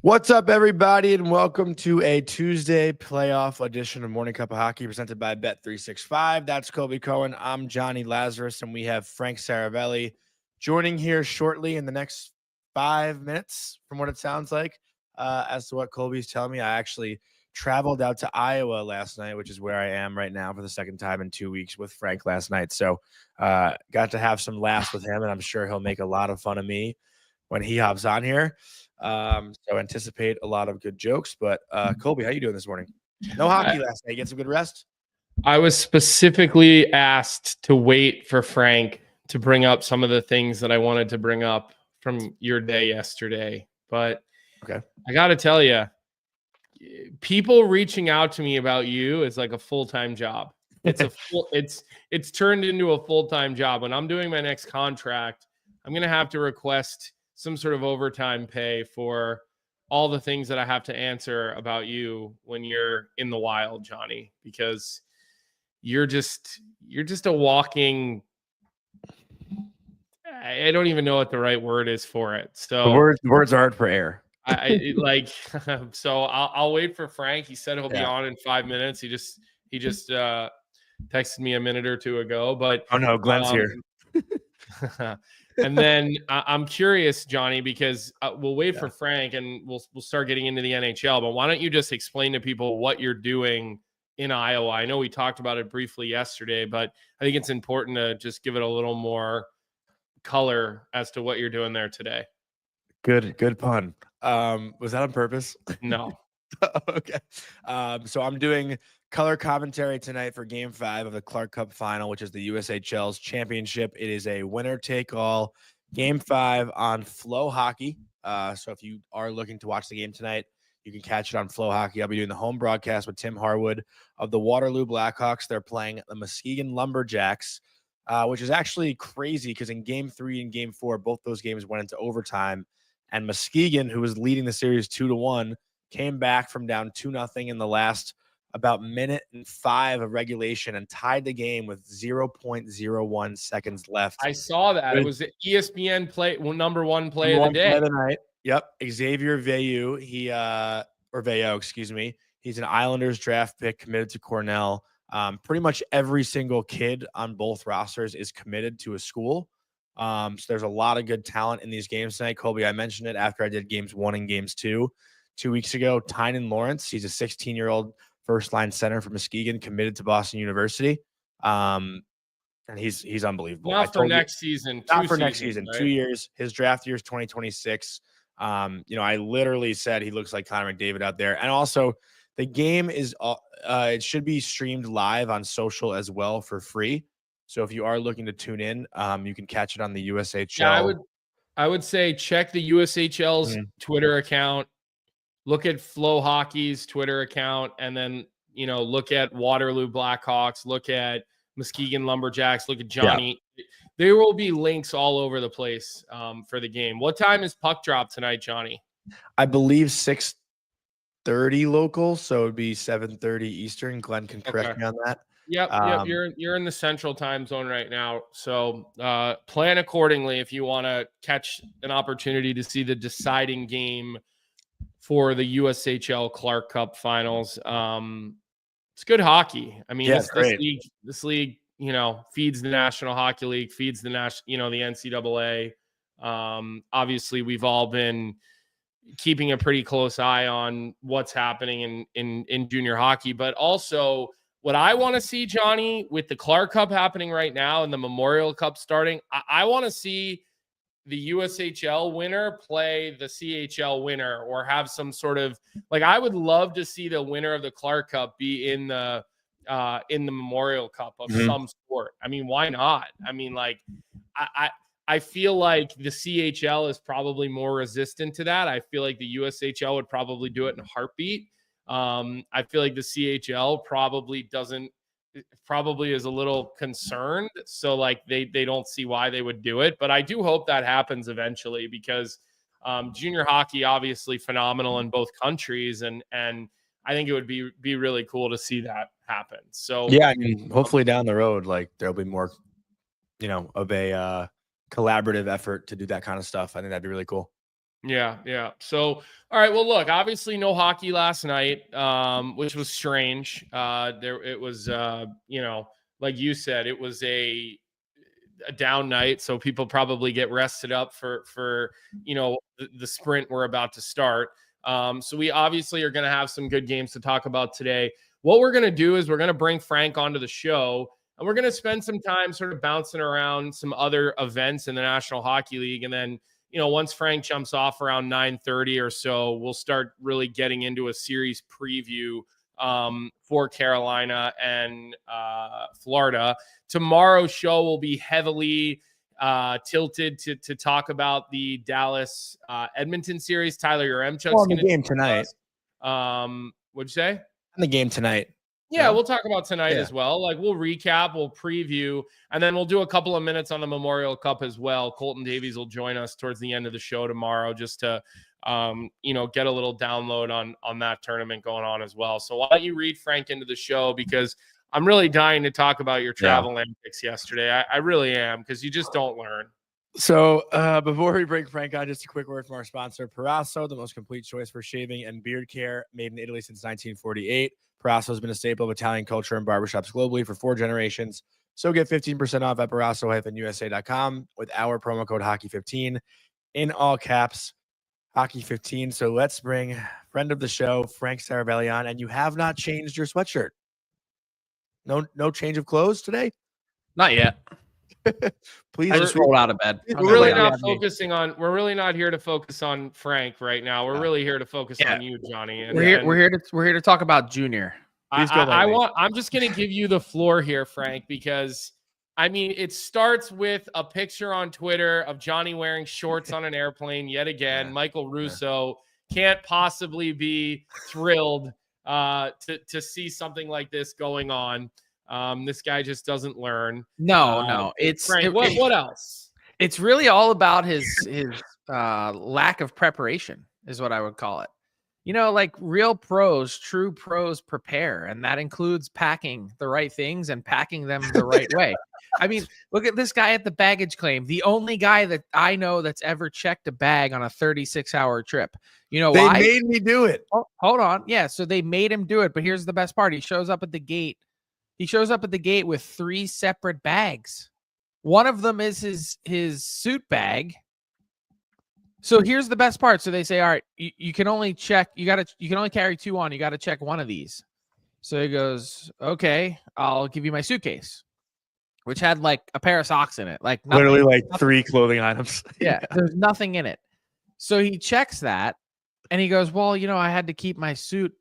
What's up, everybody, and welcome to a Tuesday playoff edition of Morning Cup of Hockey presented by Bet365. That's Colby Cohen. I'm Johnny Lazarus, and we have Frank Seravalli joining here shortly in the next 5 minutes, from what it sounds like. As to what Colby's telling me, I actually traveled out to Iowa last night, which is where I am right now for the second time in 2 weeks with Frank last night. So got to have some laughs with him, and I'm sure he'll make a lot of fun of me when he hops on here. So anticipate a lot of good jokes. But Colby, how you doing this morning? No hockey last night. Get some good rest. I was specifically asked to wait for Frank to bring up some of the things that I wanted to bring up from your day yesterday. But okay, I got to tell you, people reaching out to me about you is like a full-time job. It's turned into a full-time job. When I'm doing my next contract, I'm going to have to request some sort of overtime pay for all the things that I have to answer about you when you're in the wild, Johnny, because you're just a walking, I don't even know what the right word is for it. So the words are hard for air. I like, so I'll wait for Frank. He said he'll be on in 5 minutes. He just texted me a minute or two ago, but oh no, Glenn's here. And then I'm curious, Johnny, because we'll wait for Frank and we'll start getting into the NHL. But why don't you just explain to people what you're doing in Iowa? I know we talked about it briefly yesterday, but I think it's important to just give it a little more color as to what you're doing there today. Good pun. Was that on purpose? No. Okay. So I'm doing color commentary tonight for Game 5 of the Clark Cup Final, which is the USHL's championship. It is a winner-take-all Game 5 on Flow Hockey. So if you are looking to watch the game tonight, you can catch it on Flow Hockey. I'll be doing the home broadcast with Tim Harwood of the Waterloo Blackhawks. They're playing the Muskegon Lumberjacks, which is actually crazy because in Game 3 and Game 4, both those games went into overtime. And Muskegon, who was leading the series 2-1, came back from down 2-0 in the last about minute and 5 of regulation and tied the game with 0.01 seconds left. I saw that. It was the ESPN number one play of the day. Play of the night. Yep. Xavier Veilleux, Veilleux, excuse me. He's an Islanders draft pick committed to Cornell. Pretty much every single kid on both rosters is committed to a school. So there's a lot of good talent in these games tonight. Colby, I mentioned it after I did games 1 and games 2 weeks ago. Tynan Lawrence, he's a 16-year-old first-line center from Muskegon, committed to Boston University. And he's unbelievable. Not for next season. Not for next season. Right? 2 years. His draft year is 2026. I literally said he looks like Connor McDavid out there. And also, the game is it should be streamed live on social as well for free. So if you are looking to tune in, you can catch it on the USHL. Yeah, I would say check the USHL's Twitter account. Look at Flow Hockey's Twitter account, and then, look at Waterloo Blackhawks, look at Muskegon Lumberjacks, look at Johnny. Yeah. There will be links all over the place for the game. What time is puck drop tonight, Johnny? I believe 6:30 local, so it would be 7:30 Eastern. Glenn can correct me on that. Yep. You're in the central time zone right now. So plan accordingly if you want to catch an opportunity to see the deciding game for the USHL Clark Cup Finals. It's good hockey. I mean, this league, feeds the National Hockey League, feeds the the NCAA. Obviously, we've all been keeping a pretty close eye on what's happening in junior hockey, but also what I want to see, Johnny, with the Clark Cup happening right now and the Memorial Cup starting, I want to see the USHL winner play the CHL winner or have some sort of, I would love to see the winner of the Clark Cup be in the Memorial Cup of some sport. I mean, why not? I mean, I feel like the CHL is probably more resistant to that. I feel like the USHL would probably do it in a heartbeat. I feel like the CHL probably is a little concerned. So they don't see why they would do it, but I do hope that happens eventually because junior hockey, obviously phenomenal in both countries. And I think it would be really cool to see that happen. So yeah, I mean, hopefully down the road, there'll be more, of a collaborative effort to do that kind of stuff. I think that'd be really cool. Yeah, yeah. So, all right. Well, look, obviously no hockey last night, which was strange. It was, like you said, it was a down night, so people probably get rested up for the sprint we're about to start. So we obviously are going to have some good games to talk about today. What we're going to do is we're going to bring Frank onto the show, and we're going to spend some time sort of bouncing around some other events in the National Hockey League, and then once Frank jumps off around 9:30 or so, we'll start really getting into a series preview for Carolina and Florida. Tomorrow's show will be heavily tilted to talk about the Dallas Edmonton series. Tyler Yaremchuk's going to game tonight. What'd you say? The game tonight. Yeah, we'll talk about tonight as well. Like, we'll recap, we'll preview, and then we'll do a couple of minutes on the Memorial Cup as well. Colton Davies will join us towards the end of the show tomorrow just to, get a little download on that tournament going on as well. So why don't you read Frank into the show, because I'm really dying to talk about your travel antics yesterday. I really am, because you just don't learn. So before we bring Frank on, just a quick word from our sponsor, Proraso, the most complete choice for shaving and beard care, made in Italy since 1948. Proraso has been a staple of Italian culture and barbershops globally for 4 generations. So get 15% off at Proraso-USA.com with our promo code Hockey15 in all caps, Hockey15. So let's bring friend of the show, Frank Seravalli, on. And you have not changed your sweatshirt. No change of clothes today? Not yet. Please. I just rolled out of bed. We're really not focusing on. We're really not here to focus on Frank right now. We're really here to focus on you, Johnny. And, we're here to talk about Junior. I'm just going to give you the floor here, Frank, because I mean, it starts with a picture on Twitter of Johnny wearing shorts on an airplane yet again. Michael Russo can't possibly be thrilled to see something like this going on. This guy just doesn't learn. No. Frank, what else? It's really all about his lack of preparation, is what I would call it. Like real pros, true pros prepare, and that includes packing the right things and packing them the right way. I mean, look at this guy at the baggage claim. The only guy that I know that's ever checked a bag on a 36-hour trip. You know why? They made me do it. Oh, hold on. Yeah, so they made him do it. But here's the best part. He shows up at the gate. With 3 separate bags. One of them is his suit bag. So here's the best part. So they say, all right, you can only check. You can only carry 2 on. You got to check one of these. So he goes, okay, I'll give you my suitcase, which had like a pair of socks in it. Like nothing, literally like 3 clothing items. Yeah, there's nothing in it. So he checks that and he goes, well, I had to keep my suit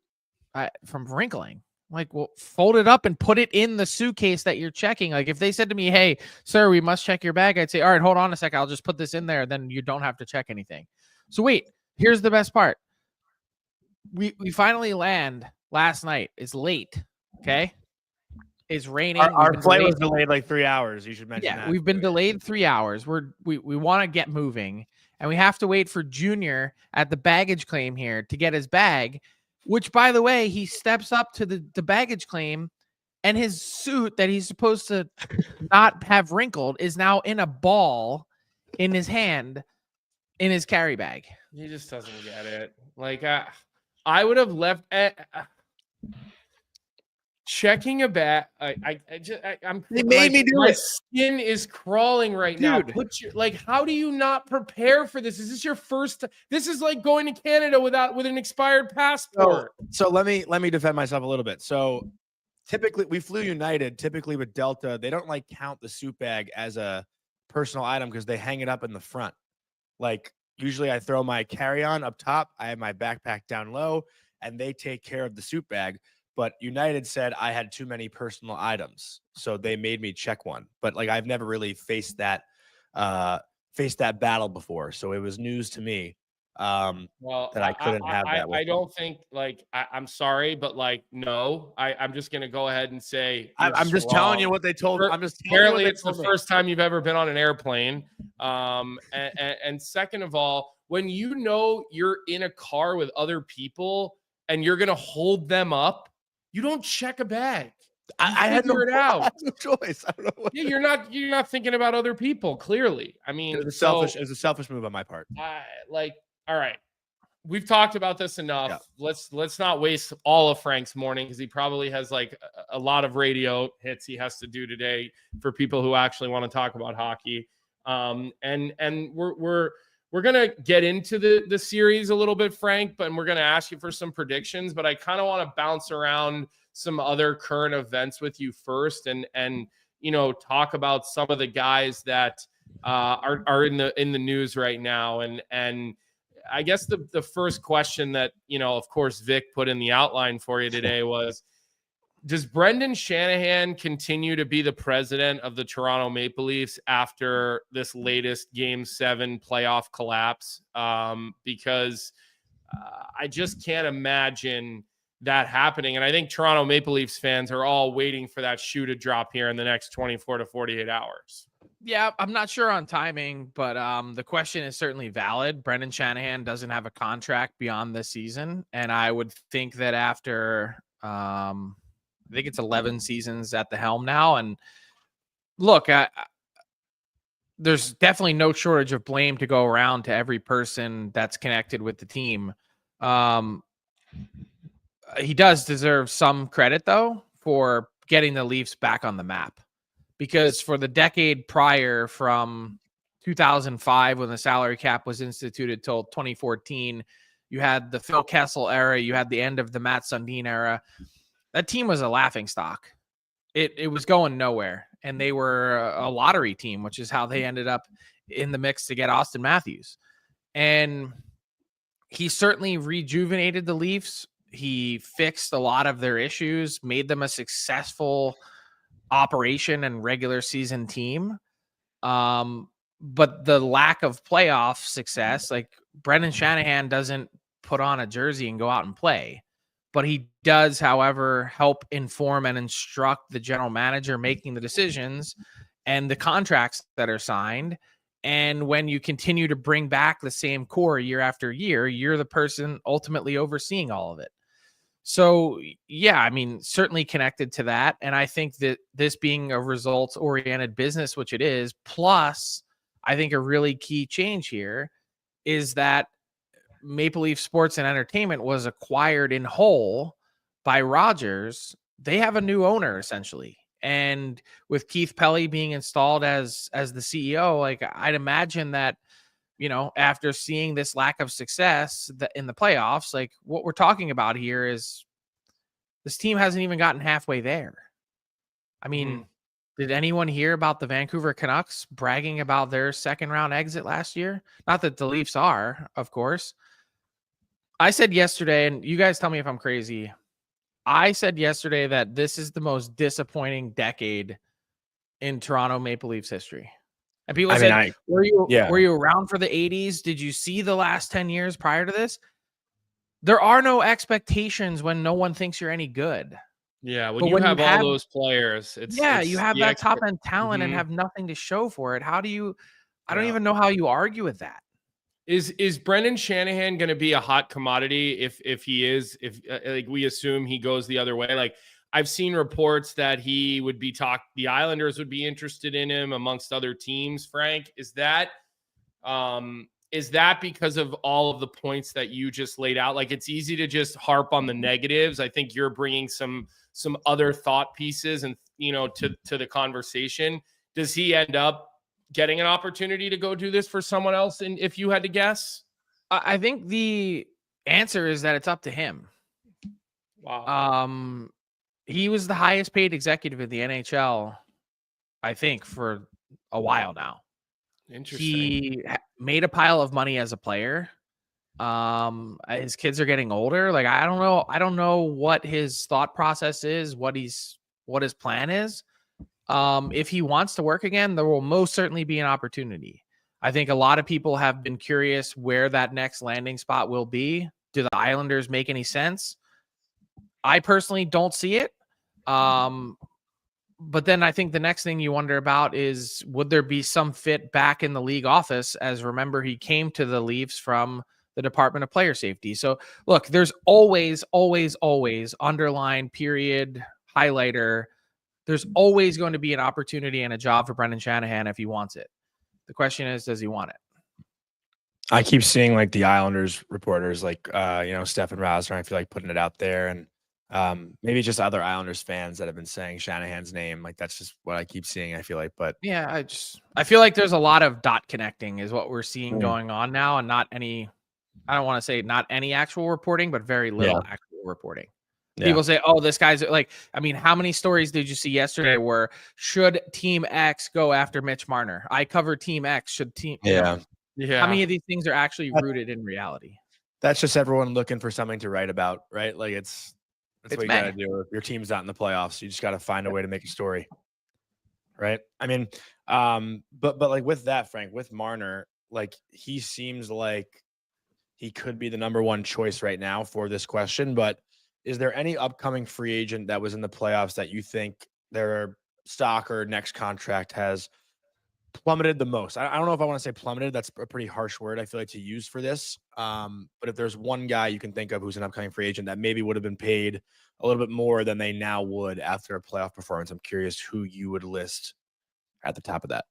from wrinkling. Like, well, fold it up and put it in the suitcase that you're checking. Like, if they said to me, hey, sir, we must check your bag, I'd say, all right, hold on a second. I'll just put this in there. Then you don't have to check anything. So wait, here's the best part. We finally land last night. It's late. Okay. It's raining. Our flight was delayed like 3 hours. You should mention that. We've been delayed 3 hours. We want to get moving, and we have to wait for Junior at the baggage claim here to get his bag. Which, by the way, he steps up to the baggage claim, and his suit that he's supposed to not have wrinkled is now in a ball in his hand in his carry bag. He just doesn't get it. Like, I would have left checking a bag. They made me do my it. Skin is crawling right now. How do you not prepare for this? Is this your first? This is like going to Canada with an expired passport. So let me defend myself a little bit. So typically we flew United. Typically with Delta, they don't like count the suit bag as a personal item because they hang it up in the front. Like usually I throw my carry-on up top. I have my backpack down low, and they take care of the suit bag. But United said I had too many personal items, so they made me check one. But like I've never really faced that battle before, so it was news to me. That I couldn't have that. I don't think I'm sorry, but no, I'm just gonna go ahead and say I'm just telling you what they told. Apparently, it's the first time you've ever been on an airplane. And second of all, when you're in a car with other people and you're gonna hold them up, you don't check a bag. I had no choice. I don't know you're not thinking about other people. Clearly, I mean, it was a selfish move on my part. All right. We've talked about this enough. Yeah. Let's not waste all of Frank's morning because he probably has like a lot of radio hits he has to do today for people who actually want to talk about hockey. And we're gonna get into the series a little bit, Frank, but we're gonna ask you for some predictions. But I kind of want to bounce around some other current events with you first, and talk about some of the guys that are in the news right now, and I guess the first question that, of course, Vic put in the outline for you today was, does Brendan Shanahan continue to be the president of the Toronto Maple Leafs after this latest Game 7 playoff collapse? Because I just can't imagine that happening. And I think Toronto Maple Leafs fans are all waiting for that shoe to drop here in the next 24 to 48 hours. Yeah, I'm not sure on timing, but the question is certainly valid. Brendan Shanahan doesn't have a contract beyond this season, and I would think that after I think it's 11 seasons at the helm now. And look, there's definitely no shortage of blame to go around to every person that's connected with the team. He does deserve some credit, though, for getting the Leafs back on the map. Because for the decade prior, from 2005, when the salary cap was instituted, till 2014, you had the Phil Kessel era, you had the end of the Matt Sundin era. That team was a laughingstock. It was going nowhere, and they were a lottery team, which is how they ended up in the mix to get Auston Matthews. And he certainly rejuvenated the Leafs. He fixed a lot of their issues, made them a successful operation and regular season team. But the lack of playoff success, like Brendan Shanahan doesn't put on a jersey and go out and play, but he does, however, help inform and instruct the general manager making the decisions and the contracts that are signed. And when you continue to bring back the same core year after year, you're the person ultimately overseeing all of it. So, yeah, I mean, certainly connected to that. And I think that this being a results-oriented business, which it is, plus I think a really key change here is that Maple Leaf Sports and Entertainment was acquired in whole by Rogers. They have a new owner, essentially. And with Keith Pelly being installed as the CEO, like I'd imagine that, after seeing this lack of success in the playoffs, like what we're talking about here is this team hasn't even gotten halfway there. I mean, did anyone hear about the Vancouver Canucks bragging about their second round exit last year? Not that the Leafs are, of course. I said yesterday, and you guys tell me if I'm crazy, I said yesterday that this is the most disappointing decade in Toronto Maple Leafs history. And people said, were you around for the 80s? Did you see the last 10 years prior to this? There are no expectations when no one thinks you're any good. Yeah, when you have all those players, you have that top-end talent and have nothing to show for it. How do you – I don't even know how you argue with that. Is Brendan Shanahan going to be a hot commodity if he is, like we assume he goes the other way? Like I've seen reports that he would be the Islanders would be interested in him amongst other teams. Frank, is that because of all of the points that you just laid out? Like it's easy to just harp on the negatives. I think you're bringing some other thought pieces and to the conversation. Does he end up getting an opportunity to go do this for someone else? And if you had to guess, I think the answer is that it's up to him. Wow. He was the highest paid executive in the NHL, I think, for a while now. Interesting. He made a pile of money as a player. His kids are getting older. Like, I don't know what his thought process is, what his plan is. If he wants to work again, there will most certainly be an opportunity. I think a lot of people have been curious where that next landing spot will be. Do the Islanders make any sense? I personally don't see it. But then I think the next thing you wonder about is, would there be some fit back in the league office? As remember, he came to the Leafs from the Department of Player Safety. So look, there's always underline, period, highlighter. There's always going to be an opportunity and a job for Brendan Shanahan if he wants it. The question is, does he want it? I keep seeing like the Islanders reporters, like Stefan Rosner, I feel like putting it out there, and maybe just other Islanders fans that have been saying Shanahan's name. Like that's just what I keep seeing. I feel like, but yeah, I feel like there's a lot of dot connecting is what we're seeing going on now, and not any. I don't want to say not any actual reporting, but very little actual reporting. Yeah. People say, "Oh, this guy's like." I mean, how many stories did you see yesterday where should Team X go after Mitch Marner? I cover Team X. Should team? Yeah. How many of these things are actually rooted in reality? That's just everyone looking for something to write about, right? Like that's what you got to do. If your team's not in the playoffs, you just got to find a way to make a story, right? I mean, but like with that, Frank, with Marner, like he seems like he could be the number one choice right now for this question. But is there any upcoming free agent that was in the playoffs that you think their stock or next contract has plummeted the most? I don't know if I want to say plummeted. That's a pretty harsh word, I feel like, to use for this. But if there's one guy you can think of who's an upcoming free agent that maybe would have been paid a little bit more than they now would after a playoff performance, I'm curious who you would list at the top of that.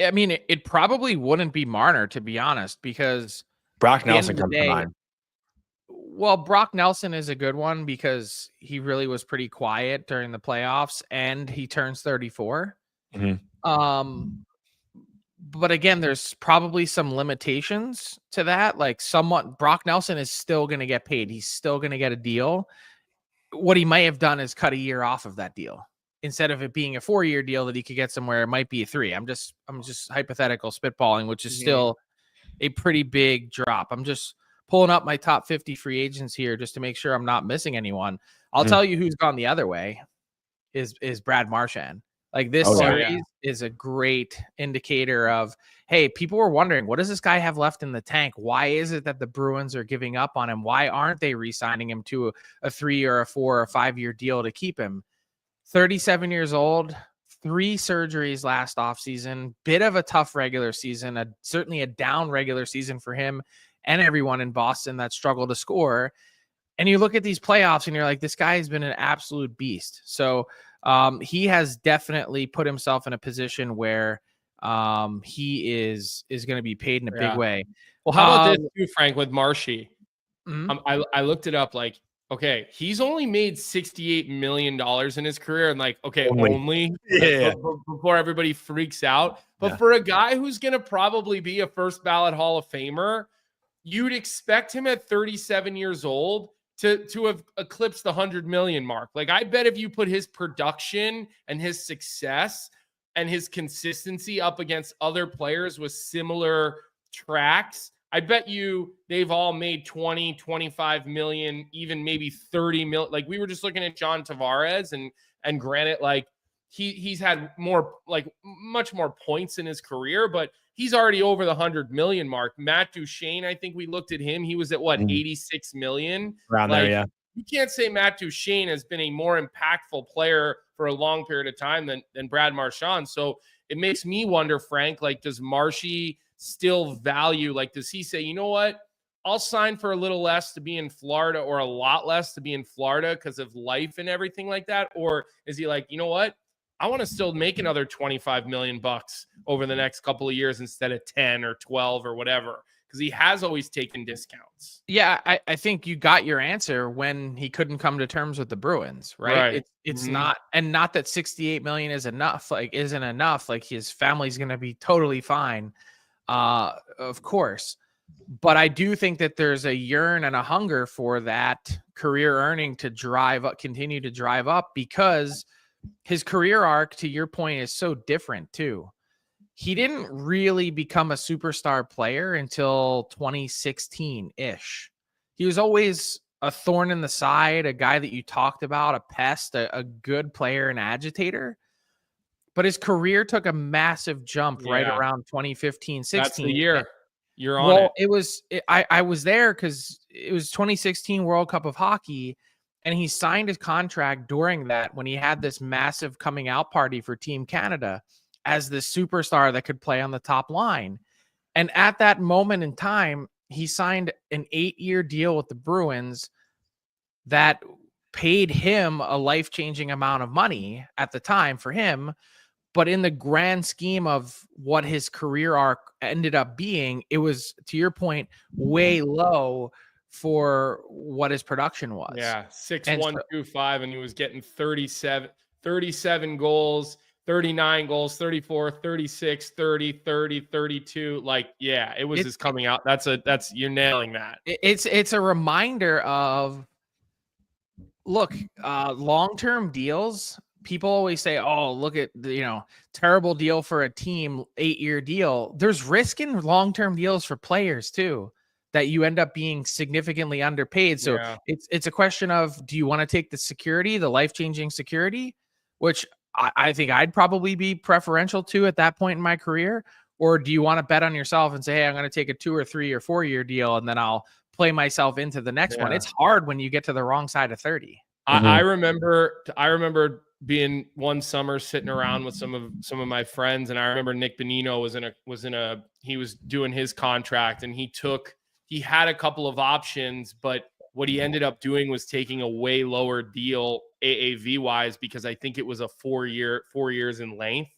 I mean, it probably wouldn't be Marner, to be honest, because Brock Nelson comes to mind. Well, Brock Nelson is a good one because he really was pretty quiet during the playoffs, and he turns 34. Mm-hmm. But again, there's probably some limitations to that. Like Brock Nelson is still going to get paid. He's still going to get a deal. What he might have done is cut a year off of that deal. Instead of it being a 4-year deal that he could get somewhere, it might be a 3. I'm just hypothetical spitballing, which is still a pretty big drop. I'm just pulling up my top 50 free agents here just to make sure I'm not missing anyone. I'll tell you who's gone the other way is Brad Marchand. Like this series is a great indicator of, hey, people were wondering, what does this guy have left in the tank? Why is it that the Bruins are giving up on him? Why aren't they re-signing him to a 3 or a 4 or 5-year deal to keep him? 37 years old, 3 surgeries last offseason, bit of a tough regular season, certainly a down regular season for him and everyone in Boston that struggled to score. And you look at these playoffs and you're like, this guy has been an absolute beast. So he has definitely put himself in a position where he is going to be paid in a big way. Well, how about this too, Frank, with Marshy? Mm-hmm. I looked it up. Like, okay, he's only made $68 million in his career. And like, okay, only before everybody freaks out. But for a guy who's going to probably be a first ballot Hall of Famer, you'd expect him at 37 years old to have eclipsed the 100 million mark. Like, I bet if you put his production and his success and his consistency up against other players with similar tracks, I bet you they've all made 20, 25 million, even maybe 30 million. Like, we were just looking at John Tavares and granted, like he's had more, like much more points in his career, but he's already over the 100 million mark. Matt Duchene, I think we looked at him. He was at 86 million. Around there, yeah. You can't say Matt Duchene has been a more impactful player for a long period of time than Brad Marchand. So it makes me wonder, Frank, like, does Marshy still value, like, does he say, you know what, I'll sign for a little less to be in Florida or a lot less to be in Florida because of life and everything like that? Or is he like, you know what, I want to still make another $25 million over the next couple of years instead of 10 or 12 or whatever? Because he has always taken discounts. Yeah, I think you got your answer when he couldn't come to terms with the Bruins, right? It's not, and not that 68 million is enough, like isn't enough. Like, his family's going to be totally fine, of course. But I do think that there's a yearn and a hunger for that career earning to continue to drive up, because his career arc, to your point, is so different too. He didn't really become a superstar player until 2016-ish. He was always a thorn in the side, a guy that you talked about, a pest, a good player, an agitator. But his career took a massive jump right around 2015-16. That's the year. You're on it. I was there because it was 2016 World Cup of Hockey. And he signed his contract during that, when he had this massive coming out party for Team Canada as the superstar that could play on the top line. And at that moment in time, he signed an 8-year deal with the Bruins that paid him a life-changing amount of money at the time for him. But in the grand scheme of what his career arc ended up being, it was, to your point, way low for what his production was. Yeah, 6-1-2-5, and he was getting 37 goals, 39 goals, 34, 36, 30, 30, 32. Like, yeah, it was his coming out. That's you're nailing that. It's a reminder of, look, long-term deals. People always say, oh, look at the, terrible deal for a team, 8-year deal. There's risk in long-term deals for players too, that you end up being significantly underpaid. So it's a question of, do you want to take the security, the life-changing security, which I think I'd probably be preferential to at that point in my career, or do you want to bet on yourself and say, hey, I'm going to take a 2 or 3 or 4 year deal and then I'll play myself into the next one. It's hard when you get to the wrong side of 30. I remember being one summer sitting around with some of my friends, and I remember Nick Bonino he was doing his contract, and he had a couple of options, but what he ended up doing was taking a way lower deal AAV wise, because I think it was a 4 years in length.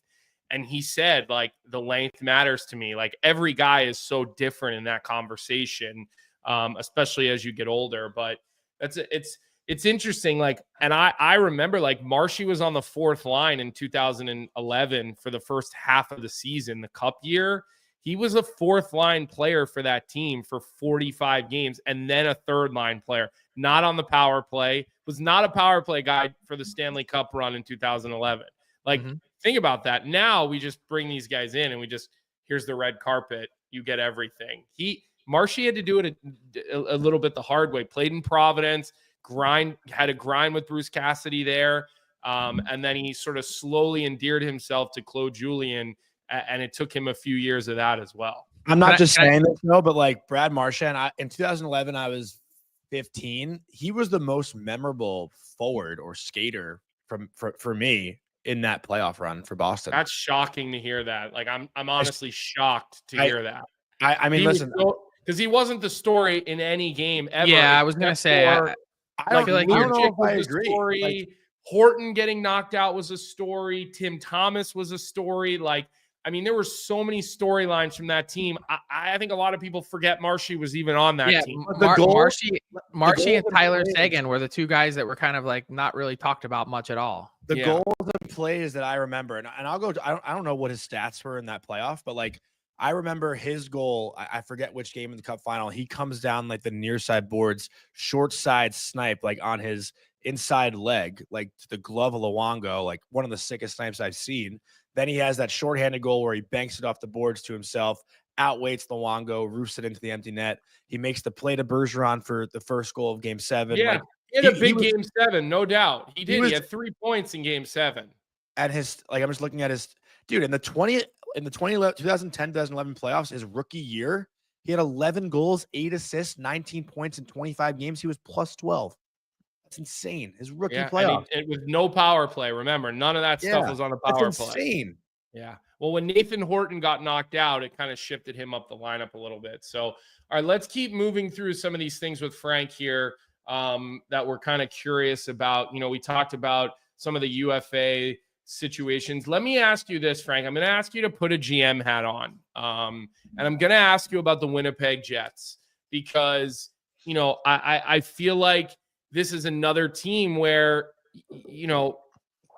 And he said, like, the length matters to me. Like, every guy is so different in that conversation, especially as you get older. But it's interesting. Like, and I remember, like, Marshy was on the fourth line in 2011 for the first half of the season, the Cup year. He was a fourth line player for that team for 45 games, and then a third line player, not on the power play, was not a power play guy for the Stanley Cup run in 2011. Like, think about that. Now we just bring these guys in and here's the red carpet. You get everything. Marshy had to do it a little bit the hard way. Played in Providence, had a grind with Bruce Cassidy there. And then he sort of slowly endeared himself to Claude Julien, and it took him a few years of that as well. I'm not just saying this, though, but like Brad Marchand, in 2011, I was 15. He was the most memorable forward or skater for me in that playoff run for Boston. That's shocking to hear that. Like, I'm honestly shocked to hear that. I mean, listen, because he wasn't the story in any game ever. Yeah, I was gonna say. I feel like I don't know if I agree. Story. Horton getting knocked out was a story. Tim Thomas was a story. Like, I mean, there were so many storylines from that team. I think a lot of people forget Marshy was even on that team. Marshy and Tyler Seguin were the two guys that were kind of like not really talked about much at all. The goals and plays that I remember, and I'll go. I don't know what his stats were in that playoff, but like I remember his goal. I forget which game in the Cup final. He comes down like the near side boards, short side snipe, like on his inside leg, like to the glove of Luongo, like one of the sickest snipes I've seen. Then he has that shorthanded goal where he banks it off the boards to himself, outweights Luongo, roofs it into the empty net. He makes the play to Bergeron for the first goal of Game 7. Yeah, like, he had a big Game 7, no doubt. He did. He had 3 points in Game 7. At his, like, I'm just looking at his dude in the 2010-2011 playoffs, his rookie year, he had 11 goals, 8 assists, 19 points in 25 games. He was plus 12. That's insane. His rookie playoff. And with no power play, remember, none of that stuff was on a power that's play. Insane. Yeah. Well, when Nathan Horton got knocked out, it kind of shifted him up the lineup a little bit. So, all right, let's keep moving through some of these things with Frank here that we're kind of curious about. You know, we talked about some of the UFA situations. Let me ask you this, Frank. I'm going to ask you to put a GM hat on. And I'm going to ask you about the Winnipeg Jets because, you know, I feel like this is another team where, you know,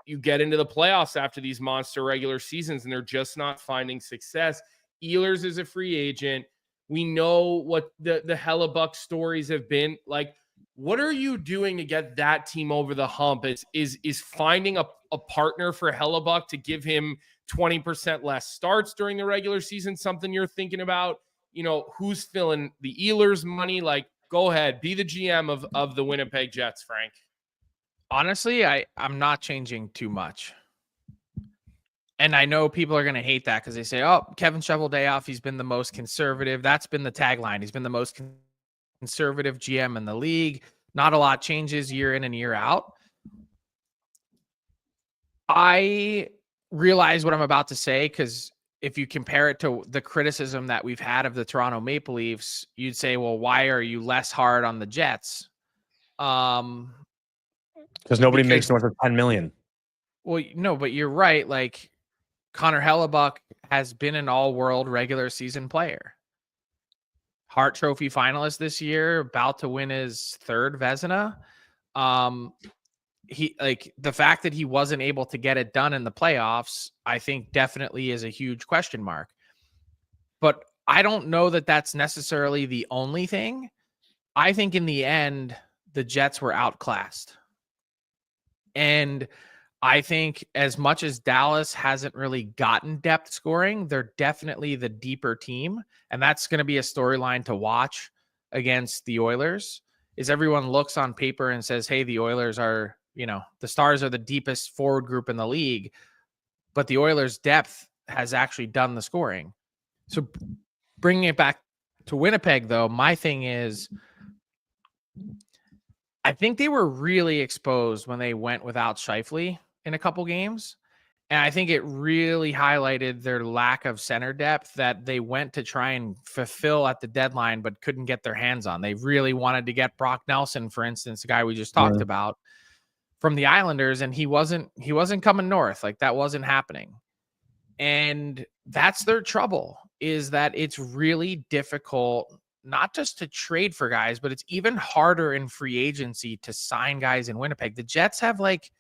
you get into the playoffs after these monster regular seasons and they're just not finding success. Ehlers is a free agent. We know what the Hellebuck stories have been. Like, what are you doing to get that team over the hump? Is finding a partner for Hellebuck to give him 20% less starts during the regular season something you're thinking about? You know, who's filling the Ehlers money? Like, go ahead, be the GM of the Winnipeg Jets, Frank. Honestly, I'm not changing too much. And I know people are going to hate that because they say, oh, Kevin Cheveldayoff, he's been the most conservative. That's been the tagline. He's been the most conservative GM in the league. Not a lot changes year in and year out. I realize what I'm about to say because if you compare it to the criticism that we've had of the Toronto Maple Leafs, you'd say, well, why are you less hard on the Jets? Because nobody makes north of $10 million. Well, no, but you're right. Like, Connor Hellebuck has been an all-world regular season player. Hart Trophy finalist this year, about to win his third Vezina. He like the fact that he wasn't able to get it done in the playoffs, I think definitely is a huge question mark. But I don't know that that's necessarily the only thing. I think in the end, the Jets were outclassed. And I think as much as Dallas hasn't really gotten depth scoring, they're definitely the deeper team. And that's going to be a storyline to watch against the Oilers, is everyone looks on paper and says, hey, the Oilers are, the Stars are the deepest forward group in the league, but the Oilers' depth has actually done the scoring. So bringing it back to Winnipeg, though, my thing is, I think they were really exposed when they went without Scheifele in a couple games. And I think it really highlighted their lack of center depth that they went to try and fulfill at the deadline, but couldn't get their hands on. They really wanted to get Brock Nelson, for instance, the guy we just talked about, from the Islanders, and he wasn't coming north. Like, that wasn't happening. And that's their trouble, is that it's really difficult not just to trade for guys, but it's even harder in free agency to sign guys in Winnipeg. The Jets have like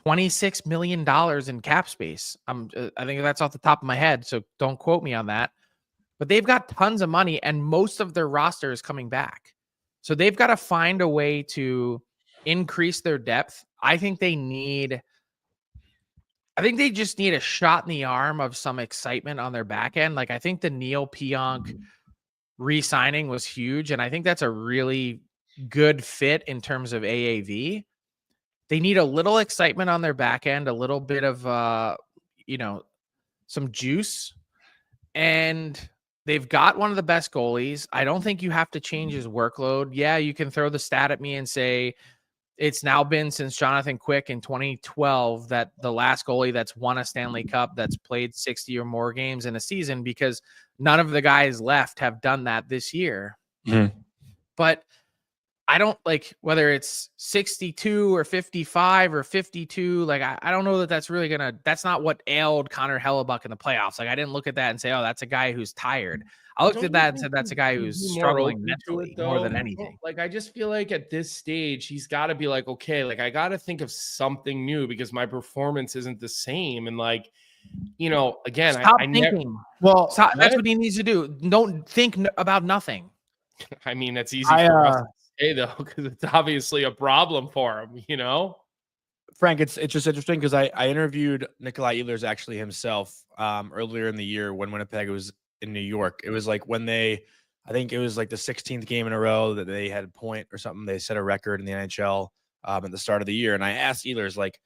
$26 million in cap space. I think that's off the top of my head, so don't quote me on that. But they've got tons of money, and most of their roster is coming back. So they've got to find a way to increase their depth. I think they just need a shot in the arm of some excitement on their back end. Like, I think the Neil Pionk re-signing was huge, and I think that's a really good fit in terms of AAV. They need a little excitement on their back end, a little bit of some juice, and they've got one of the best goalies. I don't think you have to change his workload. Yeah, you can throw the stat at me and say it's now been since Jonathan Quick in 2012 that the last goalie that's won a Stanley Cup that's played 60 or more games in a season, because none of the guys left have done that this year. But I don't like whether it's 62 or 55 or 52. Like, I don't know that that's really that's not what ailed Connor Hellebuck in the playoffs. Like, I didn't look at that and say, oh, that's a guy who's tired. I looked at that and said, that's a guy who's struggling mentally more than anything. Like, I just feel like at this stage, he's got to be like, okay, like, I got to think of something new because my performance isn't the same. And like, again, stop thinking. That's what he needs to do. Don't think about nothing. I mean, that's easy for us to say, though, because it's obviously a problem for him, Frank, it's just interesting because I interviewed Nikolai Ehlers actually himself earlier in the year when Winnipeg was in New York. It was like when I think it was like the 16th game in a row that they had a point or something. They set a record in the NHL at the start of the year. And I asked Ehlers, like,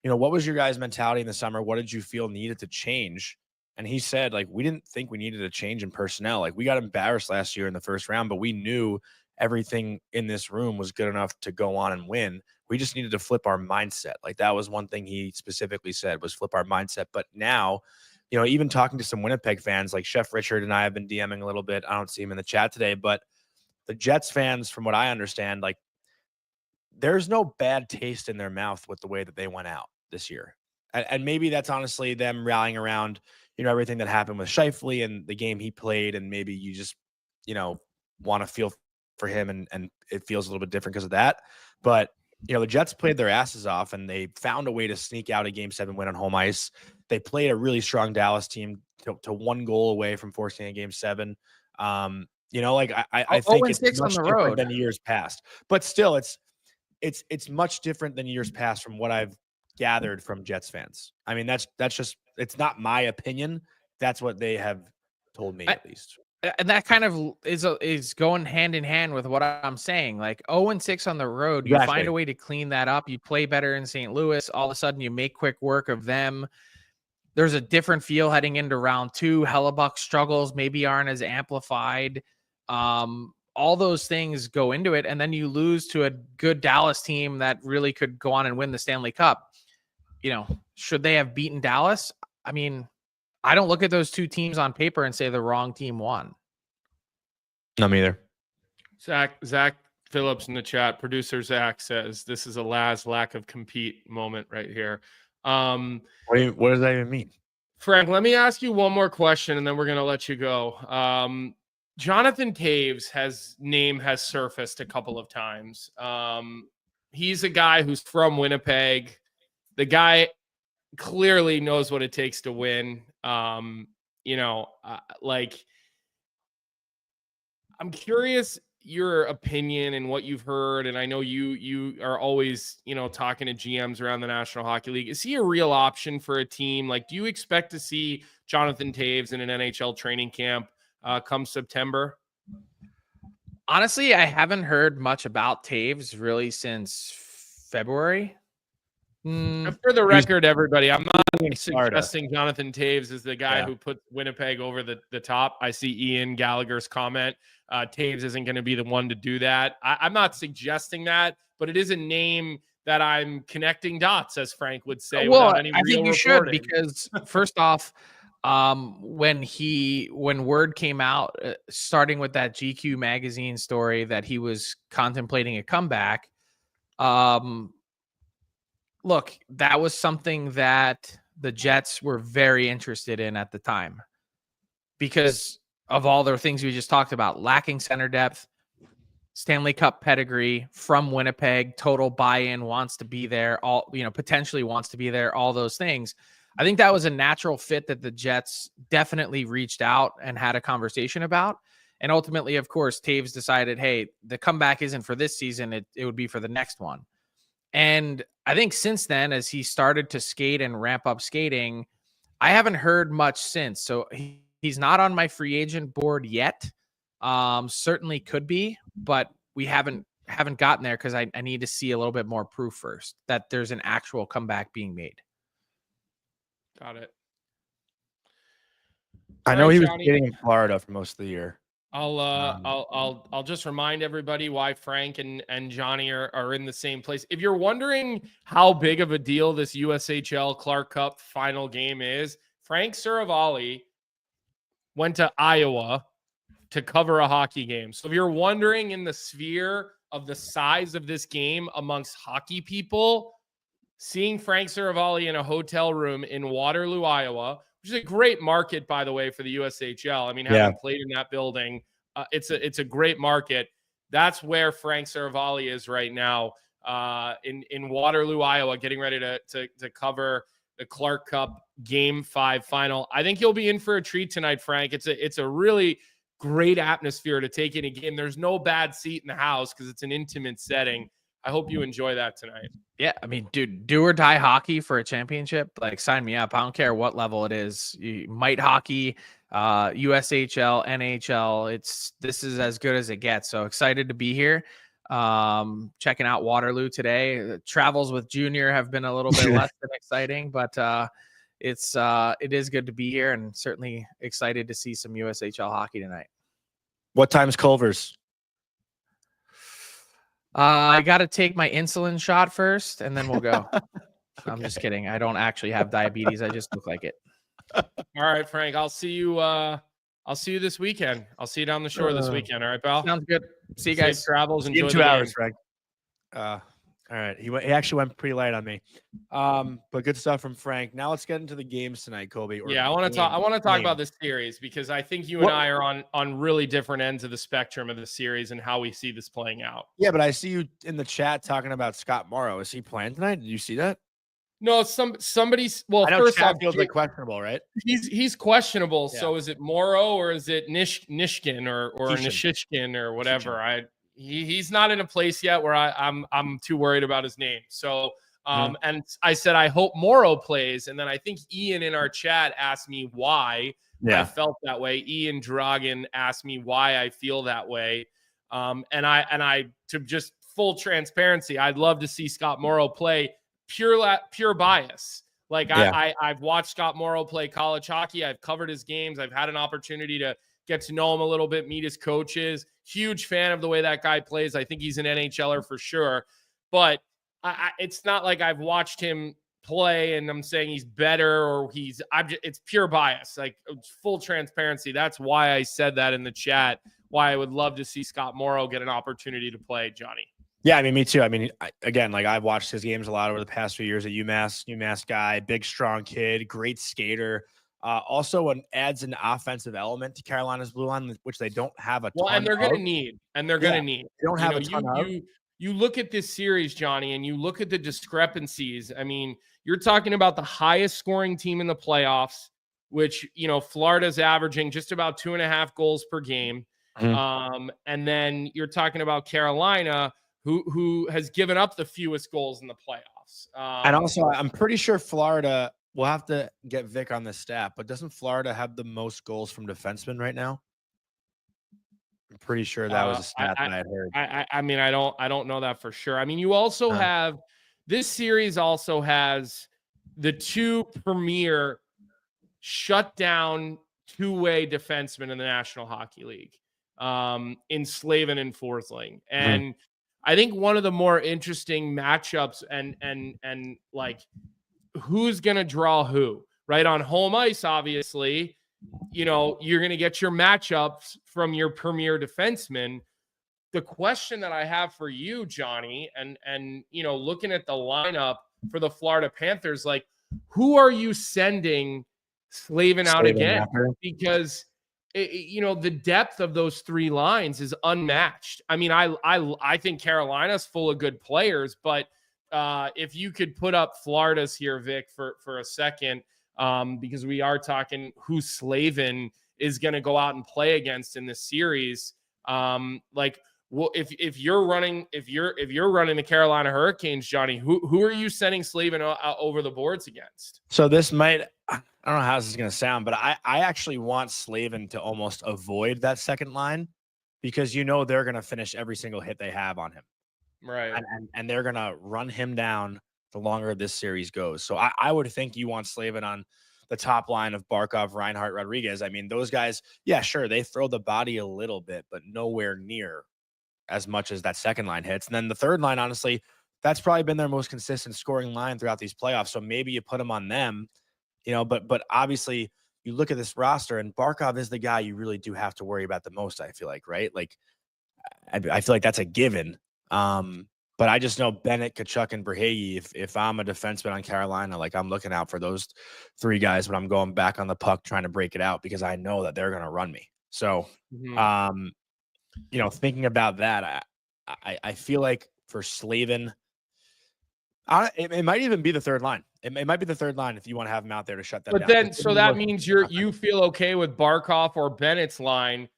what was your guys' mentality in the summer? What did you feel needed to change? And he said, like, we didn't think we needed a change in personnel. Like, we got embarrassed last year in the first round, but we knew everything in this room was good enough to go on and win. We just needed to flip our mindset. Like, that was one thing he specifically said, was flip our mindset. But now, even talking to some Winnipeg fans, like Chef Richard and I have been DMing a little bit. I don't see him in the chat today, but the Jets fans, from what I understand, like, there's no bad taste in their mouth with the way that they went out this year. And maybe that's honestly them rallying around, everything that happened with Scheifele and the game he played. And maybe you just, want to feel for him and it feels a little bit different because of that. But, the Jets played their asses off and they found a way to sneak out a Game 7 win on home ice. They played a really strong Dallas team to one goal away from forcing a Game 7. I think it's much different than years past. But still, it's much different than years past from what I've gathered from Jets fans. I mean, that's just, it's not my opinion. That's what they have told me, at least. And that kind of is going hand in hand with what I'm saying. Like 0-6 on the road, you find a way to clean that up. You play better in St. Louis. All of a sudden, you make quick work of them. There's a different feel heading into round 2. Hellebuck struggles maybe aren't as amplified. All those things go into it. And then you lose to a good Dallas team that really could go on and win the Stanley Cup. Should they have beaten Dallas? I mean, I don't look at those two teams on paper and say the wrong team won. No, me either. Zach Phillips in the chat, producer Zach says this is a Laz lack of compete moment right here. What does that even mean? Frank, let me ask you one more question, and then we're going to let you go. Jonathan Toews' name has surfaced a couple of times. He's a guy who's from Winnipeg. The guy clearly knows what it takes to win. I'm curious your opinion and what you've heard. And I know you are always, talking to GMs around the National Hockey League. Is he a real option for a team? Like, do you expect to see Jonathan Toews in an NHL training camp come September? Honestly, I haven't heard much about Toews really since February. For the record, everybody, I'm not suggesting Jonathan Toews is the guy who put Winnipeg over the top. I see Ian Gallagher's comment. Toews isn't going to be the one to do that. I'm not suggesting that, but it is a name that I'm connecting dots, as Frank would say. Well, without any I think you reporting. should, because first off, when word came out, starting with that GQ magazine story that he was contemplating a comeback, look, that was something that the Jets were very interested in at the time because of all the things we just talked about: lacking center depth, Stanley Cup pedigree, from Winnipeg, total buy-in, wants to be there, potentially wants to be there, all those things. I think that was a natural fit that the Jets definitely reached out and had a conversation about. And ultimately, of course, Toews decided, hey, the comeback isn't for this season. It would be for the next one. And I think since then, as he started to skate and ramp up skating, I haven't heard much since. So he's not on my free agent board yet. Certainly could be, but we haven't gotten there because I need to see a little bit more proof first that there's an actual comeback being made. Got it. I know he was skating in Florida for most of the year. I'll just remind everybody why Frank and Johnny are in the same place. If you're wondering how big of a deal this USHL Clark Cup final game is, Frank Seravalli went to Iowa to cover a hockey game. So if you're wondering in the sphere of the size of this game amongst hockey people, seeing Frank Seravalli in a hotel room in Waterloo, Iowa, which is a great market, by the way, for the USHL. I mean, having played in that building, it's a great market. That's where Frank Seravalli is right now, in Waterloo, Iowa, getting ready to cover the Clark Cup Game 5 final. I think you'll be in for a treat tonight, Frank. It's a really great atmosphere to take in a game. There's no bad seat in the house because it's an intimate setting. I hope you enjoy that tonight. Yeah, I mean, dude, do or die hockey for a championship, like, sign me up. I don't care what level it is. Mite hockey, USHL, NHL. This is as good as it gets. So excited to be here. Checking out Waterloo today. The travels with Junior have been a little bit less than exciting, but it is good to be here, and certainly excited to see some USHL hockey tonight. What time's Culver's? I got to take my insulin shot first, and then we'll go. Okay. I'm just kidding. I don't actually have diabetes. I just look like it. All right, Frank. I'll see you this weekend. I'll see you down the shore this weekend. All right, pal? Sounds good. See you guys. Safe travels. Enjoy in 2 hours, Frank. All right. He actually went pretty light on me. But good stuff from Frank. Now let's get into the games tonight, Colby. I want to talk about this series because I think you and I are on really different ends of the spectrum of the series and how we see this playing out. Yeah, but I see you in the chat talking about Scott Morrow. Is he playing tonight? Did you see that? No, somebody's. Well, I know first off, feels like questionable, right? He's questionable. Yeah. So is it Morrow or is it Nishkin or Nishishkin or whatever? He's not in a place yet where I'm too worried about his name. So and I said I hope Morrow plays, and then I think Ian in our chat asked me why I felt that way. Ian Dragon asked me why I feel that way, and I to just full transparency, I'd love to see Scott Morrow play. Pure bias. Like I've watched Scott Morrow play college hockey. I've covered his games. I've had an opportunity to get to know him a little bit, meet his coaches. Huge fan of the way that guy plays. I think he's an NHLer for sure. But it's not like I've watched him play and I'm saying he's better or it's pure bias. Like, full transparency. That's why I said that in the chat, why I would love to see Scott Morrow get an opportunity to play, Johnny. Yeah, I mean, me too. I mean, again, like I've watched his games a lot over the past few years at UMass guy, big, strong kid, great skater. Also, adds an offensive element to Carolina's blue line, which they don't have a Well, ton and they're going to of. need, They don't have a ton of. You look at this series, Johnny, and you look at the discrepancies. I mean, you're talking about the highest scoring team in the playoffs, which, Florida's averaging just about 2.5 goals per game. Mhm. And then you're talking about Carolina, who has given up the fewest goals in the playoffs. And also, I'm pretty sure Florida, we'll have to get Vic on this stat, but doesn't Florida have the most goals from defensemen right now? I'm pretty sure that was a stat that I had heard. I mean, I don't know that for sure. I mean, you also have this series also has the two premier shutdown two-way defensemen in the National Hockey League, in Slavin and Forsling. And I think one of the more interesting matchups and like who's going to draw who, right? On home ice, obviously, you're going to get your matchups from your premier defenseman. The question that I have for you, Johnny, and looking at the lineup for the Florida Panthers, like, who are you sending Slavin out again? Because the depth of those three lines is unmatched. I mean, I think Carolina's full of good players, but if you could put up Florida's here, Vic, for a second, because we are talking who Slavin is going to go out and play against in this series. Well, if you're running the Carolina Hurricanes, Johnny, who are you sending Slavin over the boards against? So this might, I don't know how this is going to sound, but I actually want Slavin to almost avoid that second line because they're going to finish every single hit they have on him. Right. And they're going to run him down the longer this series goes. So I would think you want Slavin on the top line of Barkov, Reinhart, Rodriguez. I mean, those guys, yeah, sure, they throw the body a little bit, but nowhere near as much as that second line hits. And then the third line, honestly, that's probably been their most consistent scoring line throughout these playoffs. So maybe you put them on them, but obviously you look at this roster and Barkov is the guy you really do have to worry about the most, I feel like, right? Like, I feel like that's a given. But I just know Bennett, Tkachuk, and Verhaeghe, if I'm a defenseman on Carolina, like I'm looking out for those three guys when I'm going back on the puck trying to break it out because I know that they're going to run me. So, thinking about that, I feel like for Slavin, it might even be the third line. It might be the third line if you want to have him out there to shut that down. But then, so that means you feel okay with Barkov or Bennett's line.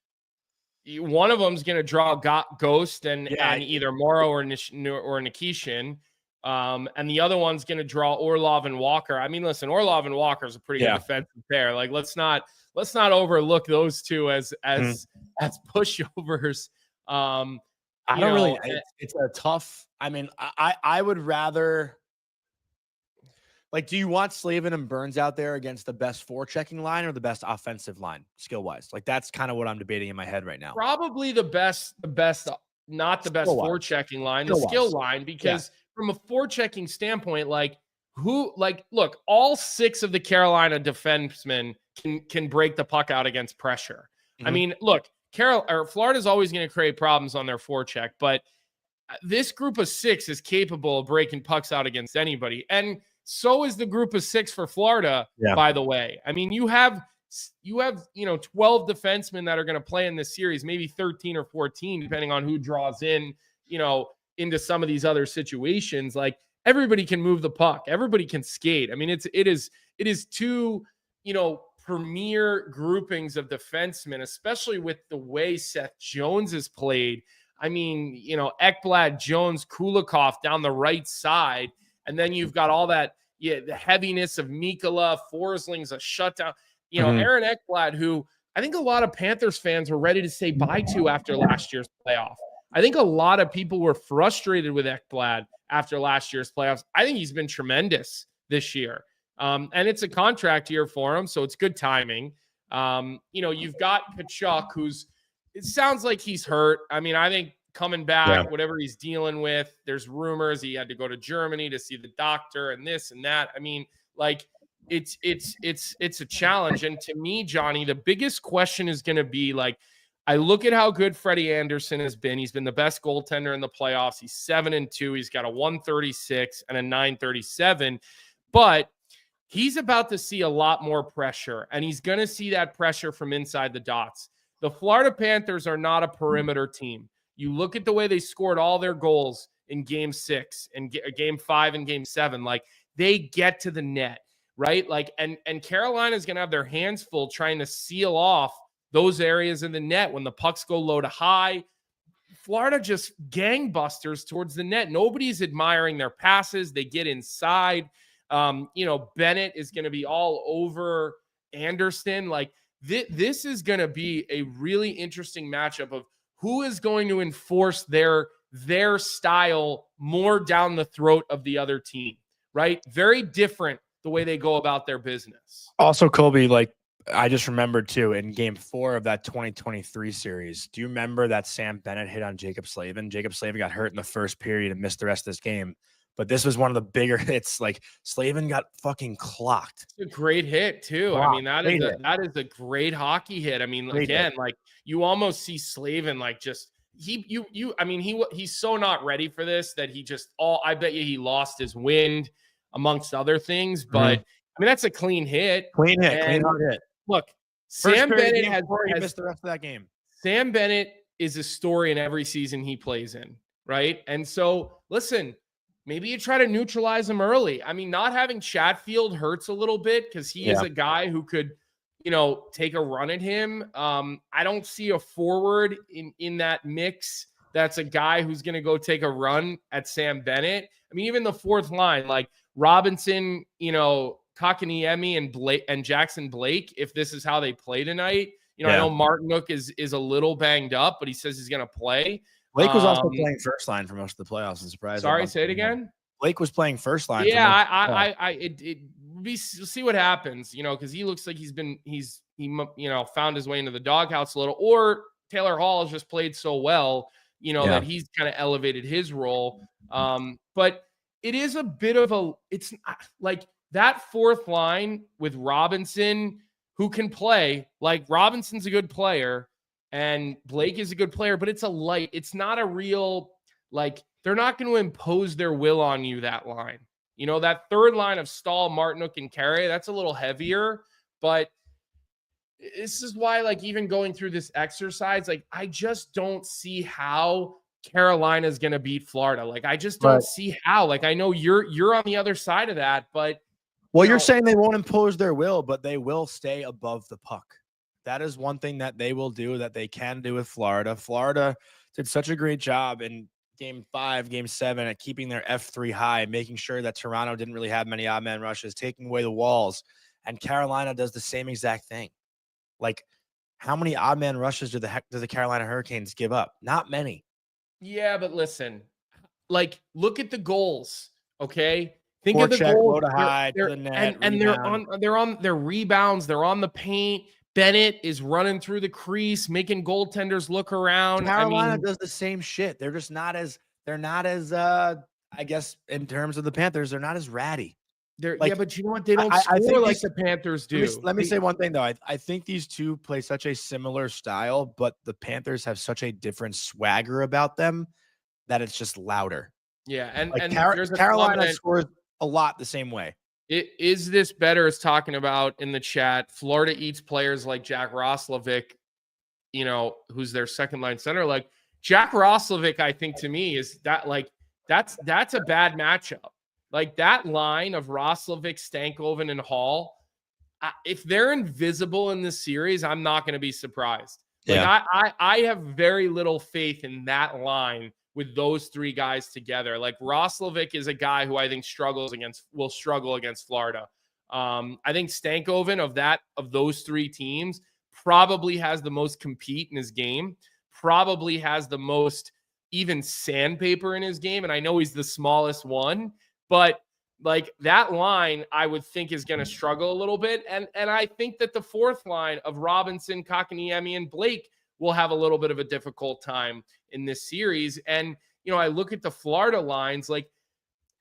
One of them's going to draw Ghost and either Morrow or Nikishin. And the other one's going to draw Orlov and Walker. I mean, listen, Orlov and Walker is a pretty good defensive pair. Like, let's not overlook those two as pushovers. I don't really. It's a tough. I mean, I would rather. Like, do you want Slavin and Burns out there against the best forechecking line or the best offensive line, skill wise? Like, that's kind of what I'm debating in my head right now. Probably the best, not the best forechecking line, the skill line, because from a forechecking standpoint, look, all 6 of the Carolina defensemen can break the puck out against pressure. I mean, look, Florida's always going to create problems on their forecheck, but this group of 6 is capable of breaking pucks out against anybody. And so is the group of 6 for Florida, by the way. I mean, you have 12 defensemen that are going to play in this series, maybe 13 or 14, depending on who draws in, into some of these other situations. Like, everybody can move the puck. Everybody can skate. I mean, it is 2, premier groupings of defensemen, especially with the way Seth Jones has played. I mean, Ekblad, Jones, Kulikov down the right side. And then you've got all that, the heaviness of Mikkola, Forsling's a shutdown. Aaron Ekblad, who I think a lot of Panthers fans were ready to say bye to after last year's playoff. I think a lot of people were frustrated with Ekblad after last year's playoffs. I think he's been tremendous this year. And it's a contract year for him, so it's good timing. You've got Tkachuk, it sounds like he's hurt. I mean, I think coming back, whatever he's dealing with, there's rumors he had to go to Germany to see the doctor and this and that. I mean, like, it's a challenge. And to me, Johnny, the biggest question is going to be, like, I look at how good Freddie Anderson has been. He's been the best goaltender in the playoffs. He's 7-2. He's got a 136 and a 937. But he's about to see a lot more pressure, and he's going to see that pressure from inside the dots. The Florida Panthers are not a perimeter team. You look at the way they scored all their goals in Game 6 and Game 5 and Game 7. Like, they get to the net, right? Like, and Carolina's going to have their hands full trying to seal off those areas in the net when the pucks go low to high. Florida just gangbusters towards the net. Nobody's admiring their passes. They get inside. Bennett is going to be all over Anderson. Like, this is going to be a really interesting matchup of who is going to enforce their style more down the throat of the other team, right? Very different the way they go about their business. Also, Colby, like, I just remembered too, in Game 4 of that 2023 series, do you remember that Sam Bennett hit on Jacob Slavin? Jacob Slavin got hurt in the first period and missed the rest of this game. But this was one of the bigger hits. Like, Slavin got fucking clocked. It's a great hit too. I mean, that is a great hockey hit. I mean, again, like, you almost see Slavin like just he's so not ready for this that he just I bet you he lost his wind amongst other things. But I mean, that's a clean hit. Clean hard hit. Look, Sam Bennett has missed the rest of that game. Sam Bennett is a story in every season he plays in, right? And so, listen, maybe you try to neutralize him early. I mean, not having Chatfield hurts a little bit because he is a guy who could, take a run at him. I don't see a forward in that mix that's a guy who's going to go take a run at Sam Bennett. I mean, even the fourth line, like Robinson, Kotkaniemi and Jackson Blake, if this is how they play tonight. I know Martinook is a little banged up, but he says he's going to play. Blake was also playing first line for most of the playoffs. I'm surprised. Sorry, say it again. Blake was playing first line. Yeah, we'll see what happens, because he looks like he found his way into the doghouse a little, or Taylor Hall has just played so well, that he's kind of elevated his role. But it is a bit of it's like that fourth line with Robinson, who can play. Like, Robinson's a good player and Blake is a good player, but it's not a real, like, they're not going to impose their will on you, that line. That third line of Stahl, Martinook, and Carey, that's a little heavier, but this is why, like, even going through this exercise, like, I just don't see how Carolina is going to beat Florida. Like, I just don't see how. Like, I know you're on the other side of that, but you're saying they won't impose their will, but they will stay above the puck. That is one thing that they will do, that they can do with Florida. Florida did such a great job in Game 5, Game 7 at keeping their F3 high, making sure that Toronto didn't really have many odd man rushes, taking away the walls. And Carolina does the same exact thing. Like, how many odd man rushes do the Carolina Hurricanes give up? Not many. Yeah, but listen, like, look at the goals, okay? Think of the goals. Low to high, to the net, and they're on their rebounds. They're on the paint. Bennett is running through the crease, making goaltenders look around. Carolina does the same shit. They're just not as I guess, in terms of the Panthers, they're not as ratty. But you know what? They don't score like the Panthers do. Let me say one thing, though. I think these two play such a similar style, but the Panthers have such a different swagger about them that it's just louder. Yeah, and Carolina scores a lot the same way. Is this better? Is talking about in the chat. Florida eats players like Jack Roslovic, who's their second line center. Like, Jack Roslovic, I think, to me, is that, like, that's a bad matchup. Like, that line of Roslovic, Stankoven, and Hall, if they're invisible in this series, I'm not going to be surprised. Like, I have very little faith in that line with those three guys together. Like, Roslovic is a guy who I think will struggle against Florida. I think Stankoven of those three teams probably has the most compete in his game, probably has the most even sandpaper in his game. And I know he's the smallest one, but like, that line I would think is going to struggle a little bit. And I think that the fourth line of Robinson, Kotkaniemi, and Blake will have a little bit of a difficult time in this series. And, I look at the Florida lines, like,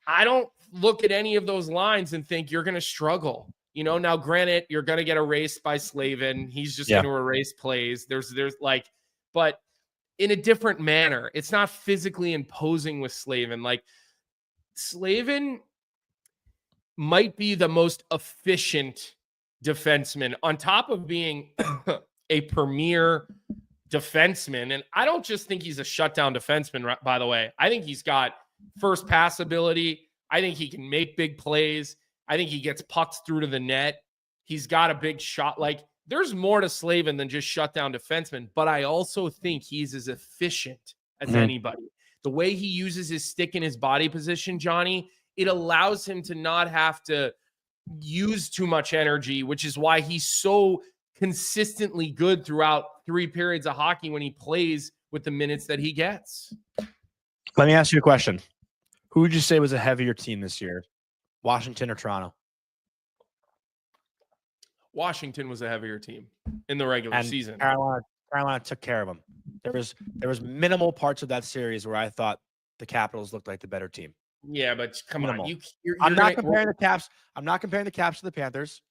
I don't look at any of those lines and think you're going to struggle. Now, granted, you're going to get erased by Slavin. He's just going to erase plays. There's like, but in a different manner. It's not physically imposing with Slavin. Like, Slavin might be the most efficient defenseman on top of being a premier defenseman. And I don't just think he's a shutdown defenseman, by the way. I think he's got first pass ability. I think he can make big plays. I think he gets pucks through to the net. He's got a big shot. Like, there's more to Slavin than just shutdown defenseman, but I also think he's as efficient as anybody. The way he uses his stick in his body position, Johnny, it allows him to not have to use too much energy, which is why he's so consistently good throughout 3 periods of hockey when he plays with the minutes that he gets. Let me ask you a question. Who would you say was a heavier team this year, Washington or Toronto? Washington was a heavier team in the regular season. Carolina took care of them. There was minimal parts of that series where I thought the Capitals looked like the better team. Yeah, but come on, I'm not comparing the Caps. I'm not comparing the Caps to the Panthers.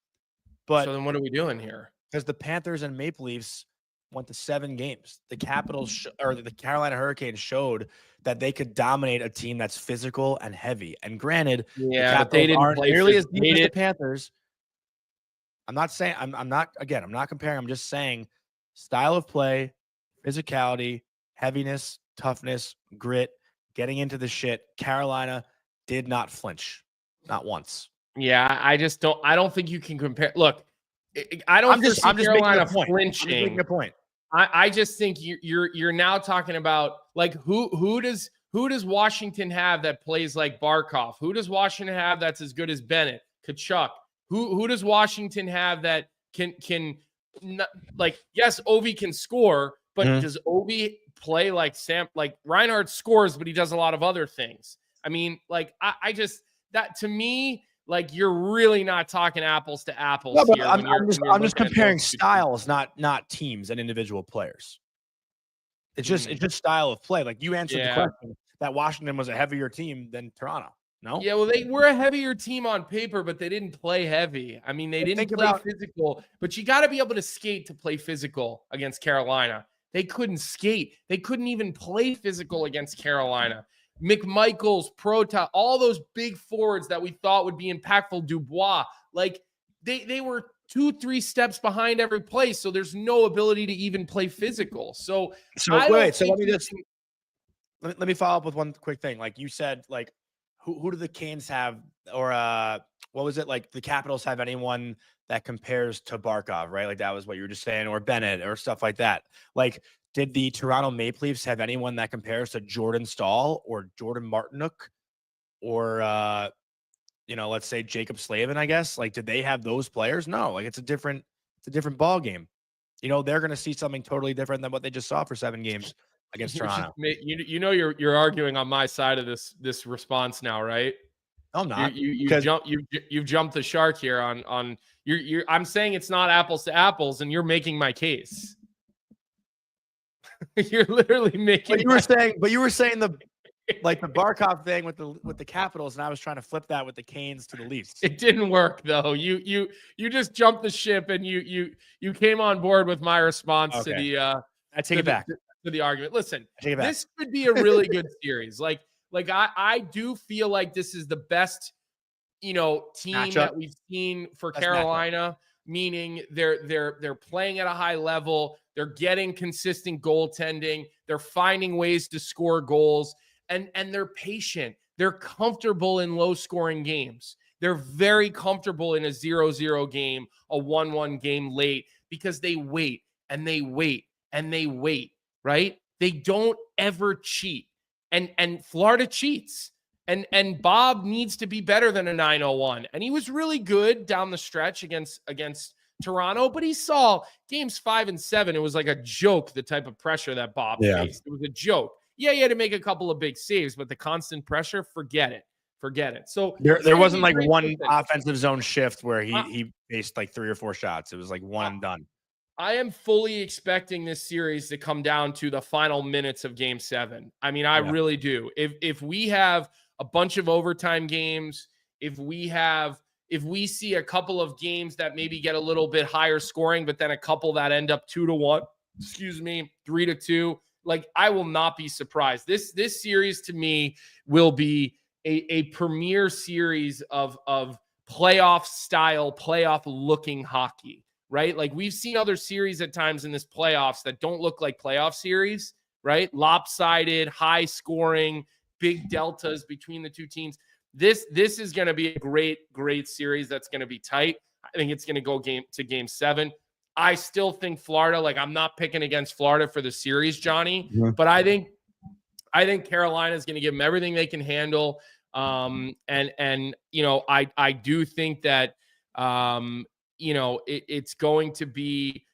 But so then, what are we doing here? Because the Panthers and Maple Leafs went to 7 games. The Capitals or the Carolina Hurricanes showed that they could dominate a team that's physical and heavy. And granted, the Capitals aren't nearly as deep as the Panthers. I'm not saying I'm not comparing. I'm just saying style of play, physicality, heaviness, toughness, grit, getting into the shit. Carolina did not flinch, not once. Yeah, I don't think you can compare. Look, I don't. I'm just Carolina flinching. I'm making a point. I just think you're now talking about, like, who does Washington have that plays like Barkov? Who does Washington have that's as good as Bennett, Tkachuk? Who does Washington have that can like, yes, Ovi can score, but does Ovi play like Sam? Like, Reinhart scores, but he does a lot of other things. I mean, like, I just, that to me, like, you're really not talking apples to apples. No, but here I'm just comparing styles, not teams and individual players. It's just style of play. Like, you answered the question that Washington was a heavier team than Toronto. No? Yeah, well, they were a heavier team on paper, but they didn't play heavy. I mean, they didn't play physical, but you got to be able to skate to play physical against Carolina. They couldn't skate. They couldn't even play physical against Carolina. McMichaels, Protaw, all those big forwards that we thought would be impactful, Dubois, like, they were 2-3 steps behind every play, so there's no ability to even play physical. So let me follow up with one quick thing. Like you said, like, who do the Canes have, or what was it, like the Capitals have anyone that compares to Barkov, right? Like, that was what you were just saying, or Bennett or stuff like that. Like, did the Toronto Maple Leafs have anyone that compares to Jordan Staal or Jordan Martinook or let's say Jacob Slavin, I guess? Like, did they have those players? No, like, it's a different ball game. They're going to see something totally different than what they just saw for 7 games against Toronto. You're arguing on my side of this response now, right? I'm not. You've jumped the shark here on I'm saying it's not apples to apples, and you're making my case. You're literally making. But you were saying the Barkov thing with the Capitals, and I was trying to flip that with the Canes to the Leafs. It didn't work though. You just jumped the ship, and you came on board with my response to the. I take it back. To the argument. Listen, this could be a really good series. Like I do feel like this is the best, team matchup that we've seen for Carolina, meaning they're playing at a high level, they're getting consistent goaltending, they're finding ways to score goals, and they're patient. They're comfortable in low-scoring games. They're very comfortable in a 0-0 game, a 1-1 game late, because they wait and they wait and they wait. Right? They don't ever cheat. And Florida cheats. And Bob needs to be better than a 901. And he was really good down the stretch against Toronto, but he saw games 5 and 7. It was like a joke, the type of pressure that Bob faced. It was a joke. Yeah, he had to make a couple of big saves, but the constant pressure, forget it. So there wasn't like one offensive zone shift where he faced like 3 or 4 shots. It was like one and done. I am fully expecting this series to come down to the final minutes of Game 7. I mean, I really do. If we have a bunch of overtime games, if we see a couple of games that maybe get a little bit higher scoring, but then a couple that end up 2-1, 3-2. Like, I will not be surprised. This series to me will be a premier series of playoff style, playoff looking hockey, right? Like, we've seen other series at times in this playoffs that don't look like playoff series, right? Lopsided, high scoring, big deltas between the two teams. This is going to be a great series that's going to be tight. I think it's going to go game 7. I still think Florida, like, I'm not picking against Florida for the series, Johnny, but I think Carolina is going to give them everything they can handle. And you know, I do think that, you know, it's going to be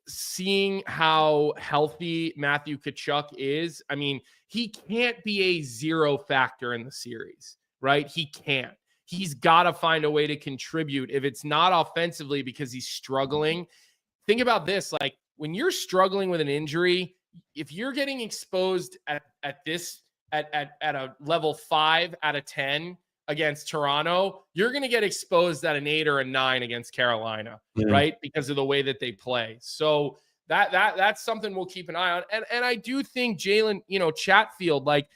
seeing how healthy Matthew Tkachuk is. I mean, he can't be a zero factor in the series, right? He can't. He's got to find a way to contribute. If it's not offensively because he's struggling, think about this. Like, when you're struggling with an injury, if you're getting exposed at a level 5 out of 10 against Toronto, you're going to get exposed at an 8 or a 9 against Carolina, right? Because of the way that they play. So that's something we'll keep an eye on. And I do think Jalen, you know, Chatfield, like,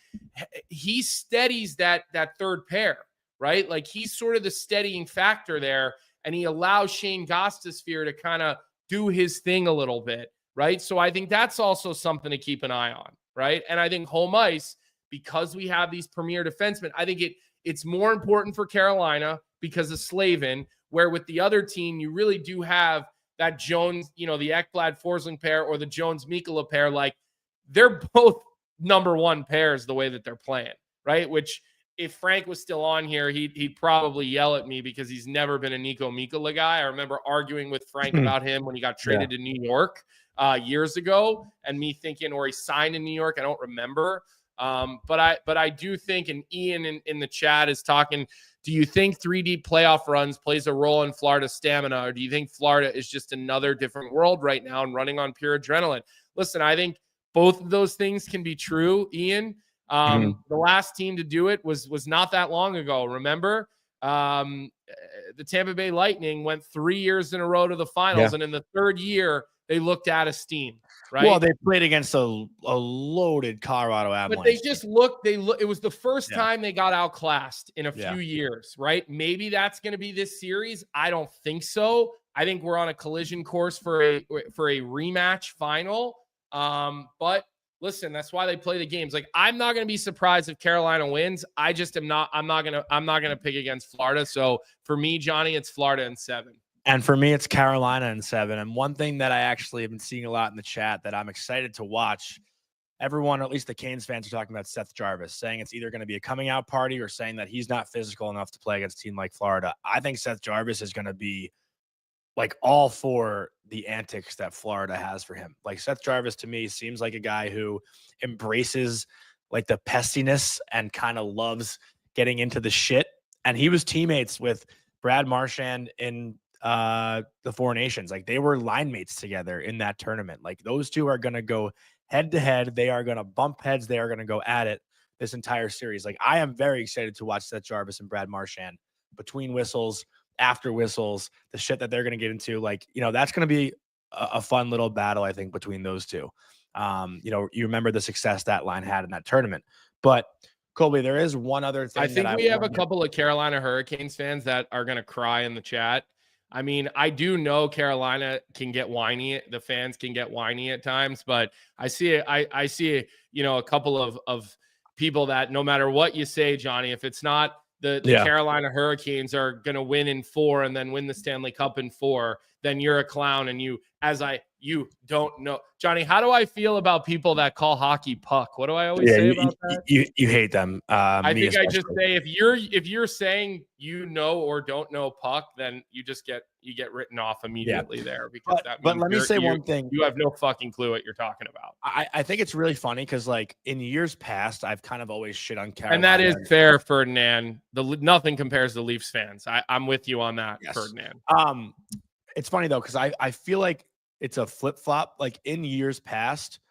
he steadies that third pair, right? Like, he's sort of the steadying factor there, and he allows Shane Gostisbehere to kind of do his thing a little bit, right? So I think that's also something to keep an eye on, right? And I think home ice, because we have these premier defensemen, I think it's more important for Carolina because of Slavin, where with the other team, you really do have that Jones, you know, the Ekblad-Forsling pair or the Jones-Mikkola pair. Like, they're both number 1 pairs the way that they're playing, right? Which, if Frank was still on here, he'd probably yell at me because he's never been a Nico Mikkola guy. I remember arguing with Frank about him when he got traded to New York years ago, and me thinking, or he signed in New York, I don't remember. But I do think, and Ian in the chat is talking, do you think 3D playoff runs plays a role in Florida's stamina, or do you think Florida is just another different world right now and running on pure adrenaline? Listen, I think both of those things can be true, Ian. The last team to do it was not that long ago. Remember, the Tampa Bay Lightning went 3 years in a row to the finals, and in the third year they looked out of steam. Right? Well, they played against a loaded Colorado Avalanche. But they just looked. It was the first time they got outclassed in a few years, right? Maybe that's going to be this series. I don't think so. I think we're on a collision course for a rematch final. But listen, that's why they play the games. Like, I'm not going to be surprised if Carolina wins. I just am not. I'm not gonna pick against Florida. So for me, Johnny, it's Florida in 7. And for me, it's Carolina in 7. And one thing that I actually have been seeing a lot in the chat that I'm excited to watch, everyone, or at least the Canes fans, are talking about Seth Jarvis, saying it's either going to be a coming out party or saying that he's not physical enough to play against a team like Florida. I think Seth Jarvis is going to be, like, all for the antics that Florida has for him. Like, Seth Jarvis, to me, seems like a guy who embraces, like, the pestiness and kind of loves getting into the shit. And he was teammates with Brad Marchand in the Four Nations. Like, they were line mates together in that tournament. Like, those two are going to go head to head. They are going to bump heads. They are going to go at it this entire series. Like, I am very excited to watch Seth Jarvis and Brad Marchand between whistles, after whistles, the shit that they're going to get into. Like, you know, that's going to be a fun little battle, I think, between those two. You know, you remember the success that line had in that tournament. But Colby, there is one other thing. I think we have a couple of Carolina Hurricanes fans that are going to cry in the chat. I mean, I do know Carolina can get whiny. The fans can get whiny at times, but I see, you know, a couple of people that no matter what you say, Johnny, if it's not the Carolina Hurricanes are going to win in 4 and then win the Stanley Cup in 4, then you're a clown. And you don't know. Johnny, how do I feel about people that call hockey puck? What do I always say about that? You hate them. I think I just say, if you're saying you know or don't know puck, then you get written off immediately there, because but let me say one thing. You have no fucking clue what you're talking about. I think it's really funny because, like, in years past, I've kind of always shit on Carolina. And that is fair, Ferdinand. Nothing compares to Leafs fans. I'm with you on that, yes. Ferdinand. It's funny though, because I feel like it's a flip-flop. Like, in years past,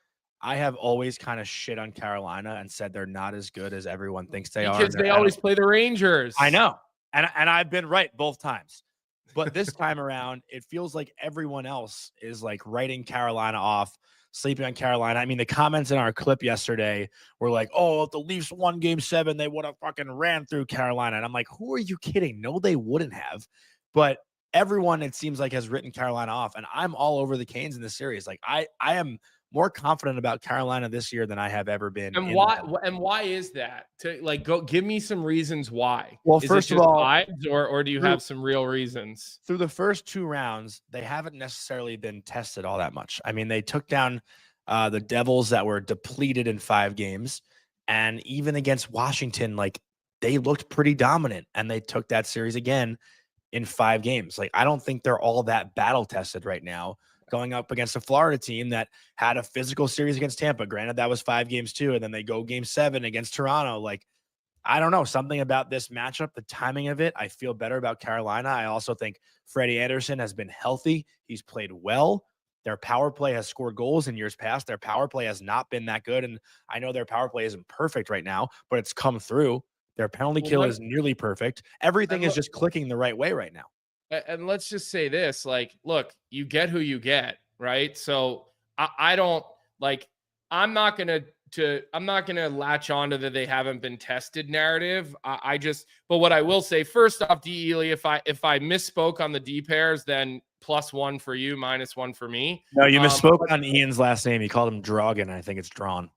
I have always kind of shit on Carolina and said they're not as good as everyone thinks they are. Because they always play the Rangers. I know. And I've been right both times. But this time around, it feels like everyone else is like writing Carolina off, sleeping on Carolina. I mean, the comments in our clip yesterday were like, oh, if the Leafs won game 7, they would have fucking ran through Carolina. And I'm like, who are you kidding? No, they wouldn't have. But everyone, it seems like, has written Carolina off. And I'm all over the Canes in this series. Like, I am more confident about Carolina this year than I have ever been. And why is that? Go give me some reasons why. Well, is first it of just all, vibes, or do you have some real reasons? Through the first 2 rounds, they haven't necessarily been tested all that much. I mean, they took down the Devils that were depleted in 5 games, and even against Washington, like, they looked pretty dominant, and they took that series again in 5 games. Like, I don't think they're all that battle tested right now, going up against a Florida team that had a physical series against Tampa. Granted, that was 5 games too, and then they go game 7 against Toronto. Like, I don't know, something about this matchup, the timing of it, I feel better about Carolina. I also think Freddie Anderson has been healthy. He's played well. Their power play has scored goals in years past. Their power play has not been that good, and I know their power play isn't perfect right now, but it's come through. Their penalty kill is nearly perfect. Everything is just clicking the right way right now. And let's just say this, like, look, you get who you get, right? So I don't like, I'm not going to latch onto that they haven't been tested narrative. But what I will say, first off, D. Ely, if I misspoke on the D pairs, then +1 for you, -1 for me. No, you misspoke on Ian's last name. He called him Dragon. I think it's Drawn.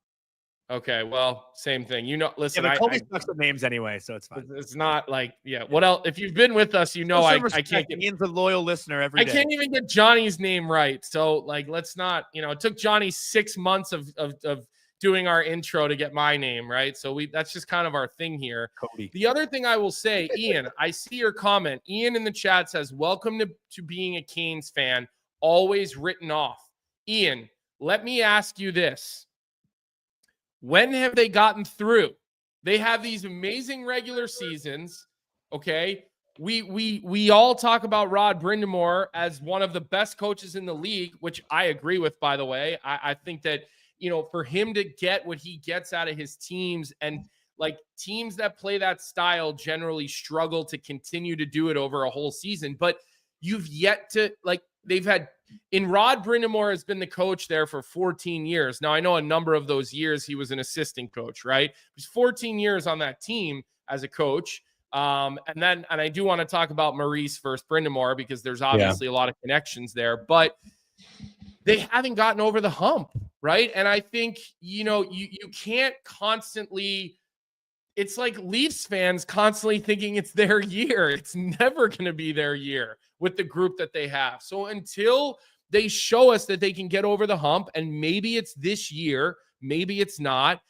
Okay, well, same thing. Listen, yeah, but Colby sucks at names anyway, so it's fine. It's not like, yeah. What else? If you've been with us, I can't get. Ian's a loyal listener every day. I can't even get Johnny's name right. So, like, let's not. It took Johnny 6 months of doing our intro to get my name right. So that's just kind of our thing here. Cody. The other thing I will say, Ian, I see your comment. Ian in the chat says, "Welcome to being a Canes fan. Always written off." Ian, let me ask you this. When have they gotten through? They have these amazing regular seasons, okay? We all talk about Rod Brind'Amour as one of the best coaches in the league, which I agree with, by the way. I think that, for him to get what he gets out of his teams, and like teams that play that style generally struggle to continue to do it over a whole season. But you've yet to, like, Rod Brind'Amour has been the coach there for 14 years. Now, I know a number of those years he was an assistant coach, right? It was 14 years on that team as a coach. And I do want to talk about Maurice versus Brind'Amour because there's obviously a lot of connections there, but they haven't gotten over the hump, right? And I think, you can't constantly, it's like Leafs fans constantly thinking it's their year. It's never going to be their year with the group that they have. So until they show us that they can get over the hump, and maybe it's this year, maybe it's not,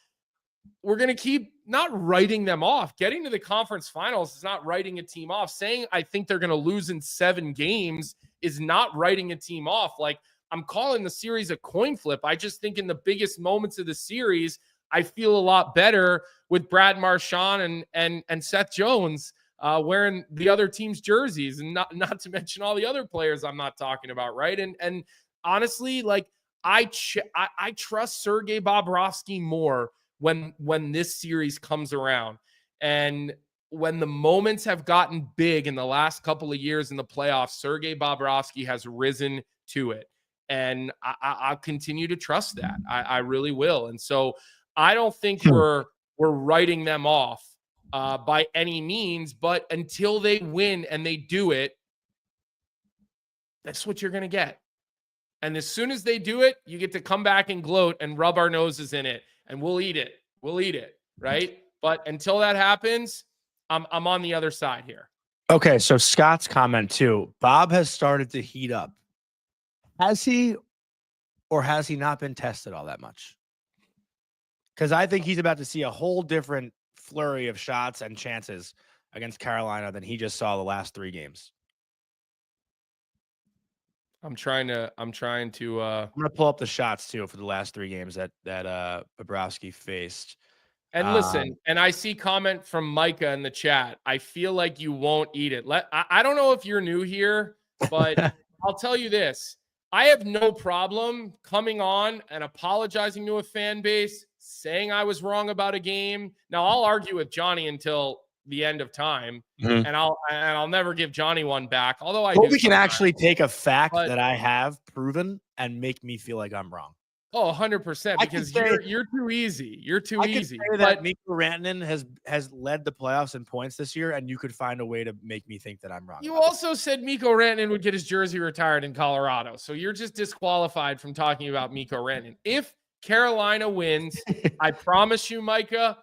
we're going to keep not writing them off. Getting to the conference finals is not writing a team off. Saying I think they're going to lose in 7 games is not writing a team off. Like, I'm calling the series a coin flip. I just think in the biggest moments of the series, I feel a lot better with Brad Marchand and Seth Jones wearing the other team's jerseys, and not to mention all the other players I'm not talking about, right? And honestly, like, I trust Sergei Bobrovsky more when this series comes around, and when the moments have gotten big in the last couple of years in the playoffs, Sergei Bobrovsky has risen to it, and I'll continue to trust that. I really will, and so I don't think we're writing them off by any means, but until they win and they do it, that's what you're going to get. And as soon as they do it, you get to come back and gloat and rub our noses in it, and we'll eat it. We'll eat it, right? But until that happens, I'm on the other side here. Okay, so Scott's comment too. Bob has started to heat up. Has he, or has he not been tested all that much? Because I think he's about to see a whole different flurry of shots and chances against Carolina than he just saw the last 3 games. I'm trying to I'm gonna pull up the shots too for the last 3 games that Bobrovsky faced. And listen, and I see comment from Micah in the chat. I feel like you won't eat it. I don't know if you're new here, but I'll tell you this. I have no problem coming on and apologizing to a fan base, saying I was wrong about a game. Now, I'll argue with Johnny until the end of time, Mhm. and I'll never give Johnny one back. Although I But do we can sometimes. actually take a fact But- that I have proven and make me feel like I'm wrong. Oh, 100%, I could because say- you're too easy. You're too I could easy. say But that Mikko Rantanen has led the playoffs in points this year, and you could find a way to make me think that I'm wrong. you about it. also said Mikko Rantanen would get his jersey retired in Colorado. So you're just disqualified from talking about Mikko Rantanen. If Carolina wins, I promise you, Micah,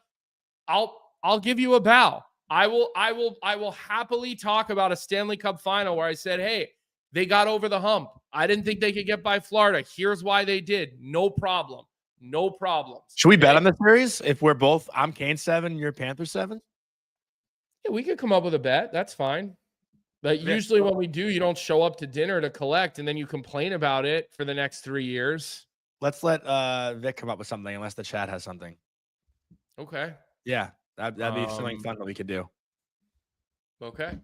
I'll give you a bow. I will happily talk about a Stanley Cup final where I said, hey, they got over the hump. I didn't think they could get by Florida. Here's why they did. No problem. No problems. Should we bet on the series? If we're both, I'm Kane 7, you're Panther 7. Yeah, we could come up with a bet. That's fine. But usually when we do, you don't show up to dinner to collect, and then you complain about it for the next 3 years. Let's let Vic come up with something, unless the chat has something. Okay. Yeah, that'd be something fun that we could do. Okay.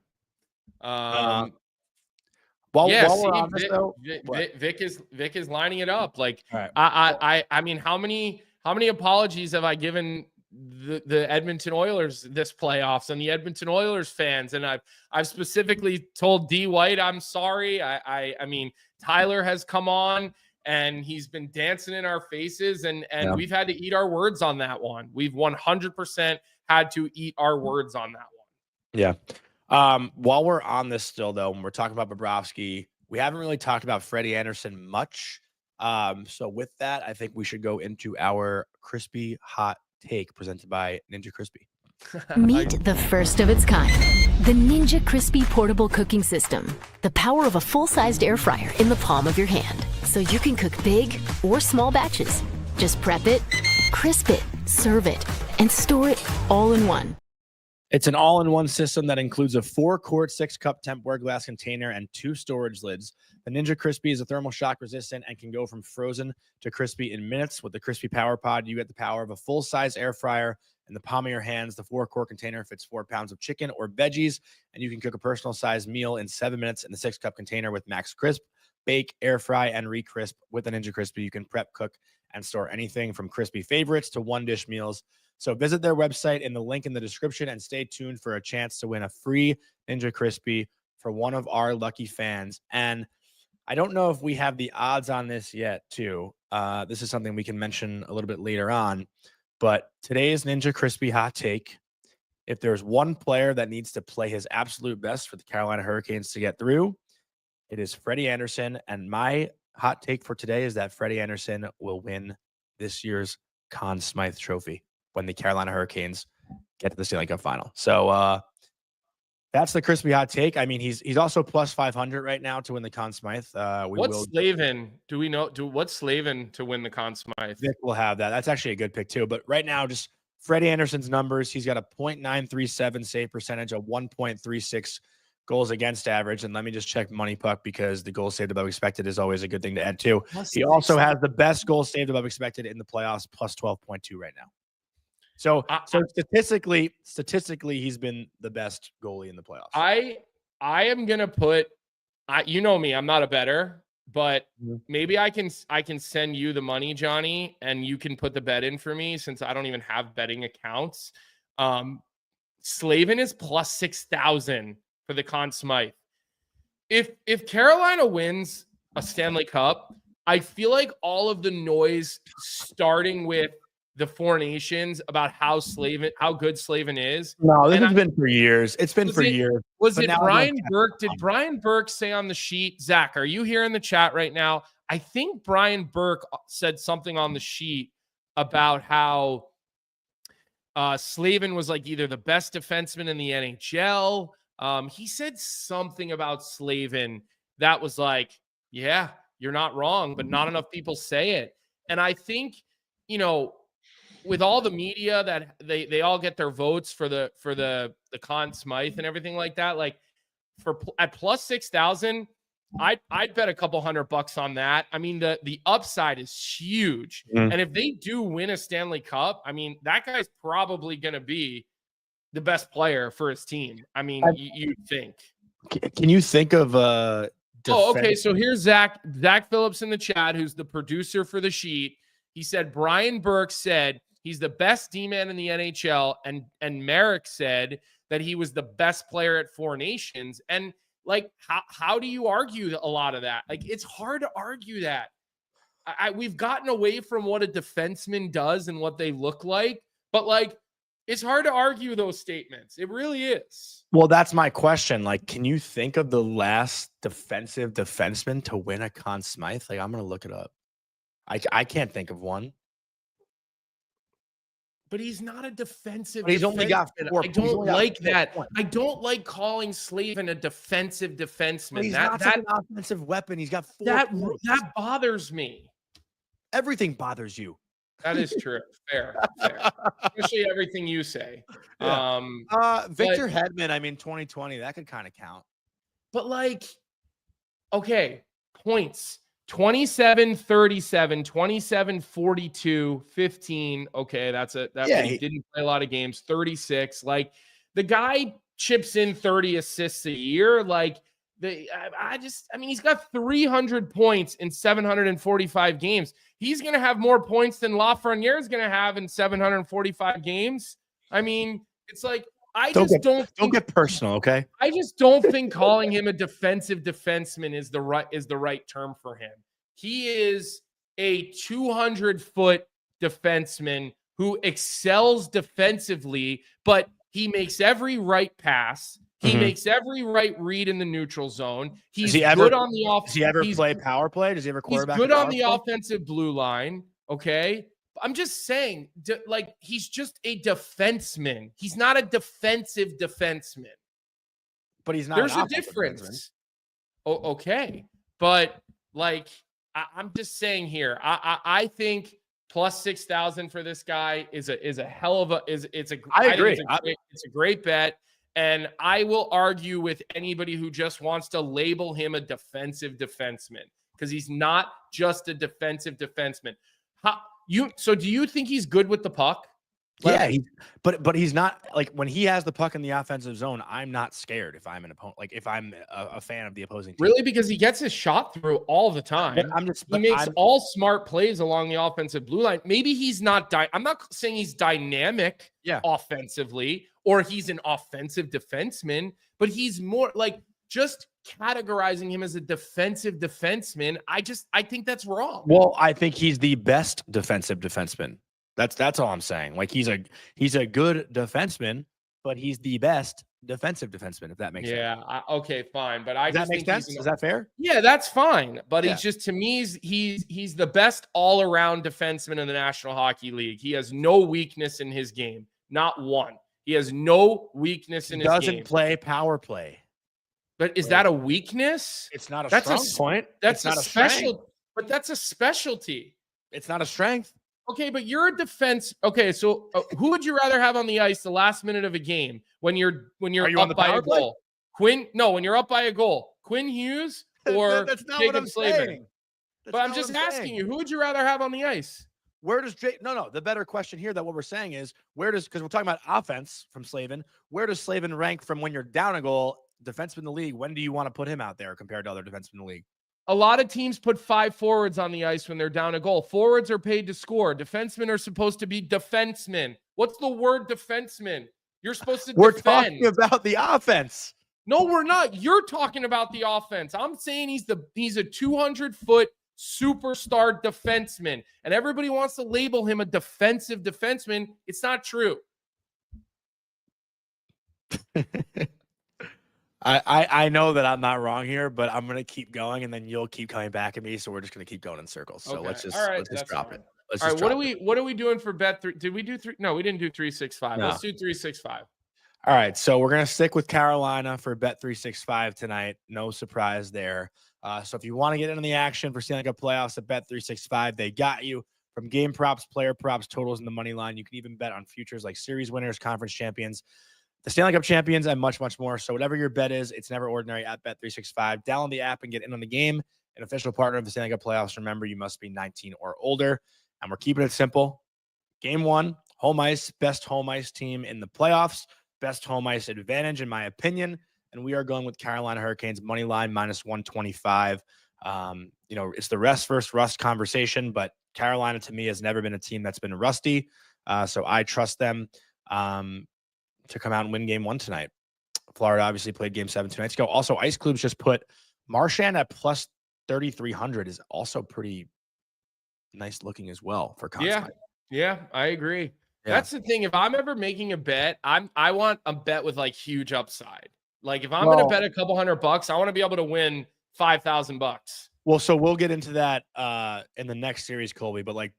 While Yeah, we're on this, though, Vic is lining it up. Like, all right. I mean, how many apologies have I given the Edmonton Oilers this playoffs and the Edmonton Oilers fans? And I've specifically told D White I'm sorry. I mean, Tyler has come on and he's been dancing in our faces, and we've had to eat our words on that one. We've 100% had to eat our words on that one. Yeah. While we're on this still, though, when we're talking about Bobrovsky, we haven't really talked about Freddie Anderson much. So with that, I think we should go into our crispy hot take presented by Ninja Crispy. Meet the first of its kind, the Ninja Crispy Portable Cooking System. The power of a full-sized air fryer in the palm of your hand, so you can cook big or small batches. Just prep it, crisp it, serve it, and store it all in one. It's an all-in-one system that includes a 4-quart, 6-cup Tupperware glass container and 2 storage lids. The Ninja Crispy is a thermal shock resistant and can go from frozen to crispy in minutes. With the Crispy Power Pod, you get the power of a full-size air fryer in the palm of your hands. The 4-quart container fits 4 pounds of chicken or veggies, and you can cook a personal-sized meal in 7 minutes in the 6-cup container with Max Crisp. Bake, air fry, and re-crisp. With the Ninja Crispy, you can prep, cook, and store anything from crispy favorites to one-dish meals. So visit their website in the link in the description and stay tuned for a chance to win a free Ninja Crispy for one of our lucky fans. And I don't know if we have the odds on this yet, too. This is something we can mention a little bit later on. But today's Ninja Crispy hot take, if there's one player that needs to play his absolute best for the Carolina Hurricanes to get through, it is Freddie Anderson. And my hot take for today is that Freddie Anderson will win this year's Conn Smythe Trophy when the Carolina Hurricanes get to the Stanley Cup final. So that's the crispy hot take. I mean, he's also plus 500 right now to win the Conn Smythe. What's Slavin? Do we know? What's Slavin to win the Conn Smythe? Vic will have that. That's actually a good pick too. But right now, just Freddie Anderson's numbers. He's got a .937 save percentage, a 1.36 goals against average. And let me just check Money Puck, because the goals saved above expected is always a good thing to add too. He also has the best goals saved above expected in the playoffs, plus 12.2 right now. So statistically, he's been the best goalie in the playoffs. I am gonna put. You know me, I'm not a bettor, but maybe I can send you the money, Johnny, and you can put the bet in for me, since I don't even have betting accounts. Slavin is plus 6,000 for the Conn Smythe. If Carolina wins a Stanley Cup, I feel like all of the noise, starting with the Four Nations, about how good Slavin is. No, this has been for years. It's been for years. Was it Brian Burke? Did Brian Burke say on the sheet, Zach, are you here in the chat right now? I think Brian Burke said something on the sheet about how Slavin was like either the best defenseman in the NHL. He said something about Slavin that was like, yeah, you're not wrong, but not enough people say it. And I think, with all the media that they all get their votes for the Conn Smythe and everything like that, like at plus 6,000, I'd bet a couple $100 on that. I mean, the upside is huge. And if they do win a Stanley Cup, I mean, that guy's probably going to be the best player for his team. I mean, you'd think. Can you think of okay. So here's Zach Phillips in the chat, who's the producer for the sheet. He said Brian Burke said he's the best D-man in the NHL, and Merrick said that he was the best player at Four Nations. And like, how do you argue a lot of that? Like, it's hard to argue that. We've gotten away from what a defenseman does and what they look like, but like, it's hard to argue those statements. It really is. Well, that's my question. Like, can you think of the last defensive defenseman to win a Conn Smythe? Like, I'm going to look it up. I can't think of one. But he's not a defensive. But he's only got 4. I don't like that. I don't like calling Slavin a defensive defenseman. But he's not such an offensive weapon. He's got 4. That bothers me. Everything bothers you. That is true. Fair. Especially everything you say. Yeah. Victor Hedman, I mean, 2020, that could kind of count. But like, okay, points. 27, 37, 27, 42, 15. Okay, he didn't play a lot of games. 36. Like, the guy chips in 30 assists a year. Like, he's got 300 points in 745 games. He's going to have more points than Lafreniere is going to have in 745 games. I mean, it's like, don't get personal, okay? I just don't think calling him a defensive defenseman is the right term for him. He is a 200-foot defenseman who excels defensively, but he makes every right pass. He makes every right read in the neutral zone. He's good on the offense. Does he ever play power play? Does he ever quarterback? He's good on the offensive blue line. Okay. I'm just saying, like, he's just a defenseman. He's not a defensive defenseman. But he's not. There's a difference. Oh, okay. But like, I'm just saying here, I think plus 6,000 for this guy is a hell of a I agree. It's a great bet. And I will argue with anybody who just wants to label him a defensive defenseman, because he's not just a defensive defenseman. So do you think he's good with the puck? Yeah, but he's not, like, when he has the puck in the offensive zone, I'm not scared if I'm an opponent, like if I'm a fan of the opposing team. Really? Because he gets his shot through all the time. He makes all smart plays along the offensive blue line. Maybe he's not I'm not saying he's dynamic offensively, or he's an offensive defenseman, but he's more like, just categorizing him as a defensive defenseman, I think that's wrong. Well, I think he's the best defensive defenseman. That's all I'm saying. Like, he's a good defenseman, but he's the best defensive defenseman, if that makes sense. Yeah. Okay, fine. But Does that make sense? Is that fair? Yeah, that's fine. But he's just, to me, he's the best all-around defenseman in the National Hockey League. He has no weakness in his game. Not one. He has no weakness in his game. Doesn't play power play. But is that a weakness? It's not a strong point. That's a special, but that's a specialty. It's not a strength. Okay, but you're a defense. Okay, so who would you rather have on the ice the last minute of a game when you're up by a goal? When you're up by a goal, Quinn Hughes or that's not Jacob what I'm Slavin? saying. But I'm just asking you, who would you rather have on the ice? Where does the better question here, that what we're saying is, because we're talking about offense from Slavin, where does Slavin rank from when you're down a goal, defenseman in the league? When do you want to put him out there compared to other defensemen in the league? A lot of teams put 5 forwards on the ice when they're down a goal. Forwards are paid to score. Defensemen are supposed to be defensemen. What's the word defenseman? You're supposed to We're defend. talking about the offense. No, we're not. You're talking about the offense. I'm saying he's a 200-foot superstar defenseman, and everybody wants to label him a defensive defenseman. It's not true. I know that I'm not wrong here, but I'm gonna keep going, and then you'll keep coming back at me. So we're just gonna keep going in circles. So let's just drop it. All right, what are we doing for bet 3? Did we do 3? No, we didn't do 365. No. Let's do 365. All right, so we're gonna stick with Carolina for bet 365 tonight. No surprise there. So if you want to get into the action for Stanley Cup Playoffs at bet 365, they got you. From game props, player props, totals, and the money line. You can even bet on futures like series winners, conference champions, the Stanley Cup champions, and much, much more. So whatever your bet is, it's never ordinary at Bet365. Download the app and get in on the game. An official partner of the Stanley Cup Playoffs. Remember, you must be 19 or older. And we're keeping it simple. Game 1, home ice, best home ice team in the playoffs. Best home ice advantage, in my opinion. And we are going with Carolina Hurricanes money line minus 125. It's the rest versus rust conversation, but Carolina to me has never been a team that's been rusty. So I trust them. to come out and win game 1 tonight. Florida obviously played game 7 2 nights ago. Also, Ice Clubs just put Marchand at plus 3,300 is also pretty nice looking as well for Conn Smythe. Yeah, I agree. Yeah. That's the thing. If I'm ever making a bet, I want a bet with like huge upside. Like if I'm going to bet a couple $100, I want to be able to win $5,000. Well, so we'll get into that in the next series, Colby, but like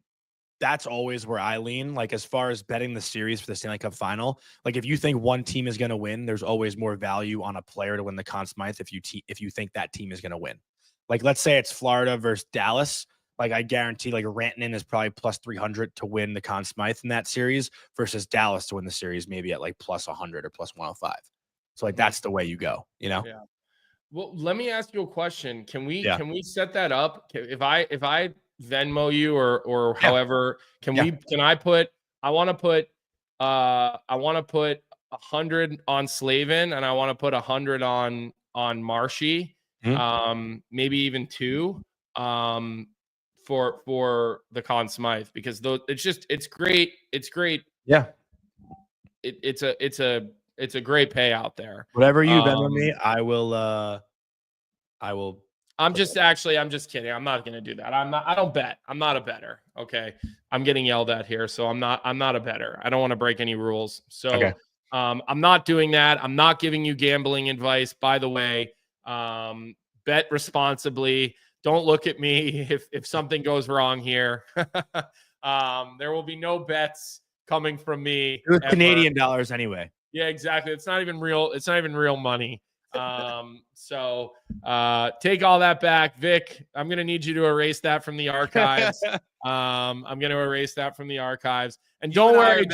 that's always where I lean. Like as far as betting the series for the Stanley Cup final, like if you think one team is going to win, there's always more value on a player to win the Conn Smythe if you think that team is going to win. Like let's say it's Florida versus Dallas. Like I guarantee like Rantanen is probably plus 300 to win the Conn Smythe in that series versus Dallas to win the series maybe at like plus 100 or plus 105. So like that's the way you go, you know? Yeah. Well, let me ask you a question. Can we set that up? If I Venmo you or however, I want to put 100 on Slavin and I want to put 100 on Marshy. Maybe even 2 for the Conn Smythe because it's great. It's great. Yeah. It's a great payout there. Whatever you Venmo me, I will. I'm just kidding. I'm not going to do that. I don't bet. I'm not a bettor. Okay. I'm getting yelled at here. So I'm not a bettor. I don't want to break any rules. So okay. I'm not doing that. I'm not giving you gambling advice, by the way. Bet responsibly. Don't look at me if something goes wrong here. There will be no bets coming from me. It was Canadian dollars anyway. Yeah, exactly. It's not even real. It's not even real money. So take all that back, Vic. I'm going to need you to erase that from the archives. I'm going to erase that from the archives. And don't worry,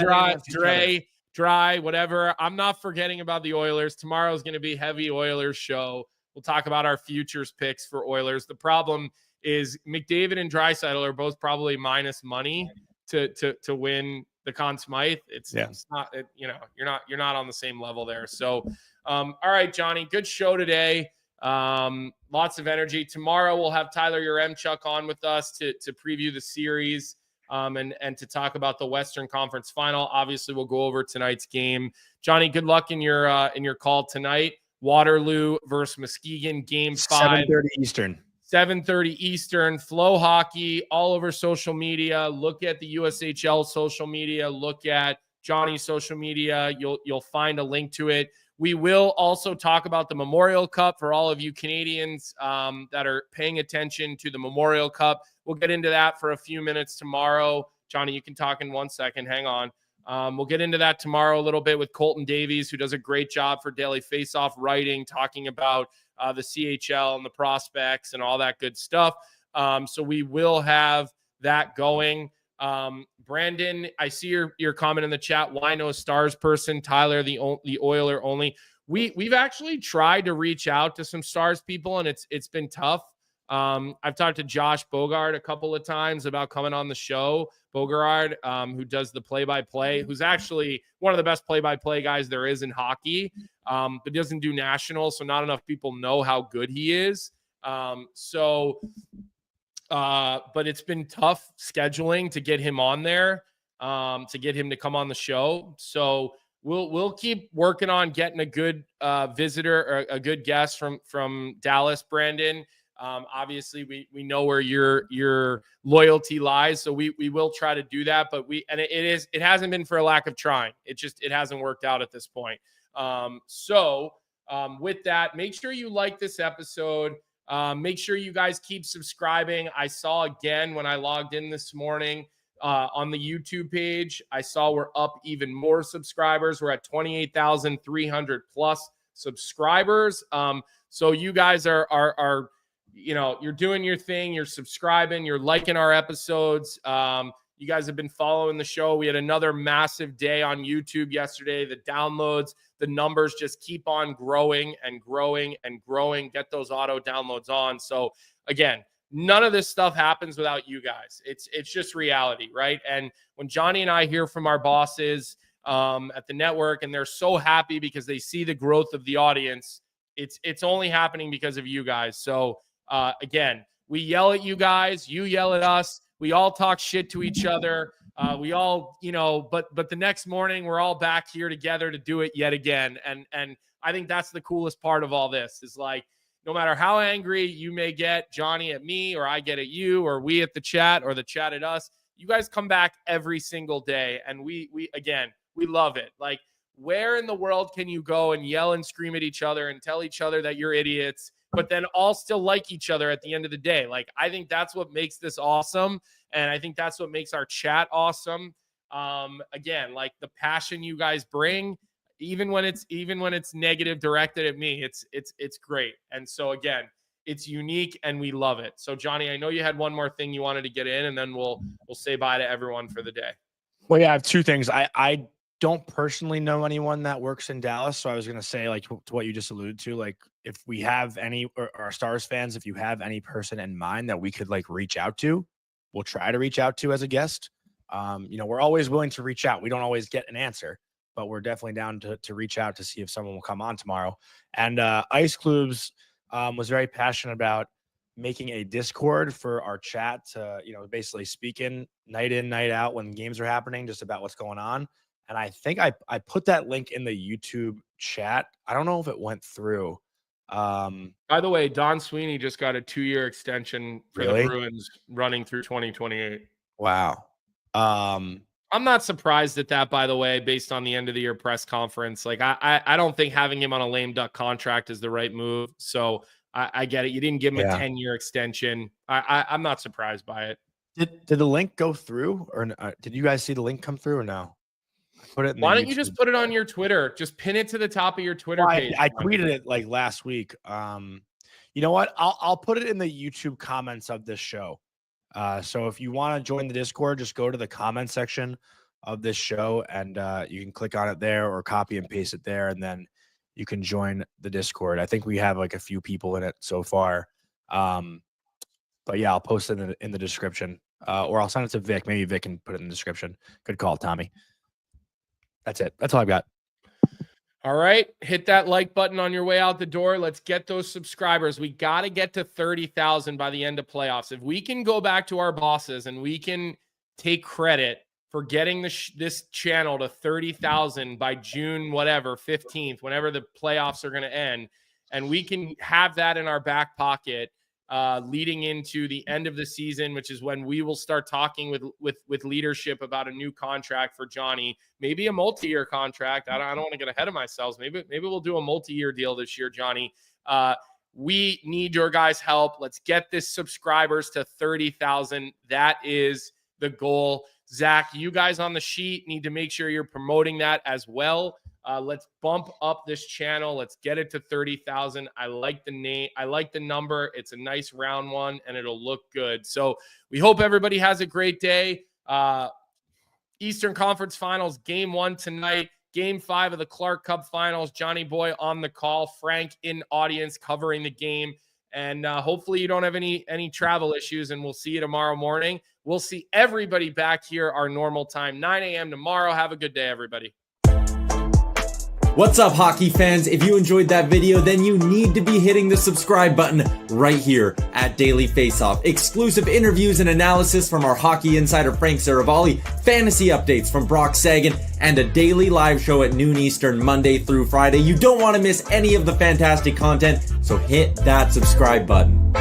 Dry, whatever. I'm not forgetting about the Oilers. Tomorrow is going to be heavy Oilers show. We'll talk about our futures picks for Oilers. The problem is McDavid and Draisaitl are both probably minus money to win the Conn Smythe. It's not, you're not on the same level there. So, all right, Johnny, good show today. Lots of energy. Tomorrow we'll have Tyler Yaremchuk on with us to preview the series and to talk about the Western Conference Final. Obviously, we'll go over tonight's game. Johnny, good luck in your call tonight. Waterloo versus Muskegon, game 5. 7:30 Eastern. 7:30 Eastern. Flow Hockey all over social media. Look at the USHL social media. Look at Johnny's social media. You'll find a link to it. We will also talk about the Memorial Cup for all of you Canadians that are paying attention to the Memorial Cup. We'll get into that for a few minutes tomorrow. Johnny, you can talk in 1 second. Hang on. We'll get into that tomorrow a little bit with Colton Davies, who does a great job for Daily Faceoff writing, talking about the CHL and the prospects and all that good stuff. So we will have that going. Brandon, I see your comment in the chat. Why no Stars person? Tyler, the Oiler only. We've actually tried to reach out to some Stars people, and it's been tough. I've talked to Josh Bogard a couple of times about coming on the show. Bogard, who does the play-by-play, who's actually one of the best play-by-play guys there is in hockey, but doesn't do national, so not enough people know how good he is. But it's been tough scheduling to get him on there, to get him to come on the show. So we'll keep working on getting a good visitor or a good guest from Dallas, Brandon. Obviously we know where your loyalty lies, so we will try to do that, but it hasn't been for a lack of trying. It hasn't worked out at this point. With that, make sure you like this episode. Make sure you guys keep subscribing. I saw again when I logged in this morning on the YouTube page, I saw we're up even more subscribers. We're at 28,300 plus subscribers. So you guys are you're doing your thing. You're subscribing. You're liking our episodes. You guys have been following the show. We had another massive day on YouTube yesterday. The downloads, the numbers just keep on growing and growing and growing. Get those auto downloads on. So again, none of this stuff happens without you guys. It's just reality, right? And when Johnny and I hear from our bosses at the network, and they're so happy because they see the growth of the audience, it's only happening because of you guys. So again, we yell at you guys, you yell at us. We all talk shit to each other. We all, but the next morning we're all back here together to do it yet again. And I think that's the coolest part of all this is like, no matter how angry you may get, Johnny at me, or I get at you, or we at the chat, or the chat at us, you guys come back every single day. And we love it. Like, where in the world can you go and yell and scream at each other and tell each other that you're idiots, but then all still like each other at the end of the day? Like, I think that's what makes this awesome. And I think that's what makes our chat awesome. Again, like the passion you guys bring, even when it's negative directed at me, it's great. And so again, it's unique and we love it. So Johnny, I know you had one more thing you wanted to get in, and then we'll say bye to everyone for the day. Well, yeah, I have two things. I don't personally know anyone that works in Dallas. So I was going to say, like, to what you just alluded to, like, if we have any, or our Stars fans, if you have any person in mind that we could like reach out to, we'll try to reach out to as a guest. We're always willing to reach out. We don't always get an answer, but we're definitely down to reach out to see if someone will come on tomorrow. And Ice Clubs was very passionate about making a Discord for our chat to, basically speak in, night out when games are happening, just about what's going on. And I think I put that link in the YouTube chat. I don't know if it went through. By the way, Don Sweeney just got a 2-year extension for Really? the Bruins running through 2028. Wow. I'm not surprised at that, by the way, based on the end of the year press conference. Like, I don't think having him on a lame duck contract is the right move. So I get it. You didn't give him a 10-year extension. I'm not surprised by it. Did the link go through, or did you guys see the link come through, or no? Put it. Why don't you just put it on your Twitter? Just pin it to the top of your Twitter page. I tweeted it like last week. You know what? I'll put it in the YouTube comments of this show. So if you want to join the Discord, just go to the comment section of this show, and you can click on it there or copy and paste it there, and then you can join the Discord. I think we have like a few people in it so far. But yeah, I'll post it in the description, or I'll send it to Vic. Maybe Vic can put it in the description. Good call, Tommy. That's it. That's all I've got. All right. Hit that like button on your way out the door. Let's get those subscribers. We got to get to 30,000 by the end of playoffs. If we can go back to our bosses and we can take credit for getting this channel to 30,000 by June, 15th, whenever the playoffs are going to end, and we can have that in our back pocket leading into the end of the season, which is when we will start talking with leadership about a new contract for Johnny, maybe a multi-year contract. I don't want to get ahead of myself. Maybe we'll do a multi-year deal this year, Johnny. We need your guys' help. Let's get this subscribers to 30,000. That is the goal. Zach, you guys on the sheet need to make sure you're promoting that as well. Let's bump up this channel. Let's get it to 30,000. I like the name. I like the number. It's a nice round one, and it'll look good. So we hope everybody has a great day. Eastern Conference Finals, Game 1 tonight. Game 5 of the Clark Cup Finals. Johnny Boy on the call. Frank in audience covering the game. And hopefully you don't have any travel issues, and we'll see you tomorrow morning. We'll see everybody back here our normal time, 9 a.m. tomorrow. Have a good day, everybody. What's up, hockey fans? If you enjoyed that video, then you need to be hitting the subscribe button right here at Daily Faceoff. Exclusive interviews and analysis from our hockey insider Frank Seravalli, fantasy updates from Brock Sagan, and a daily live show at noon Eastern, Monday through Friday. You don't want to miss any of the fantastic content, so hit that subscribe button.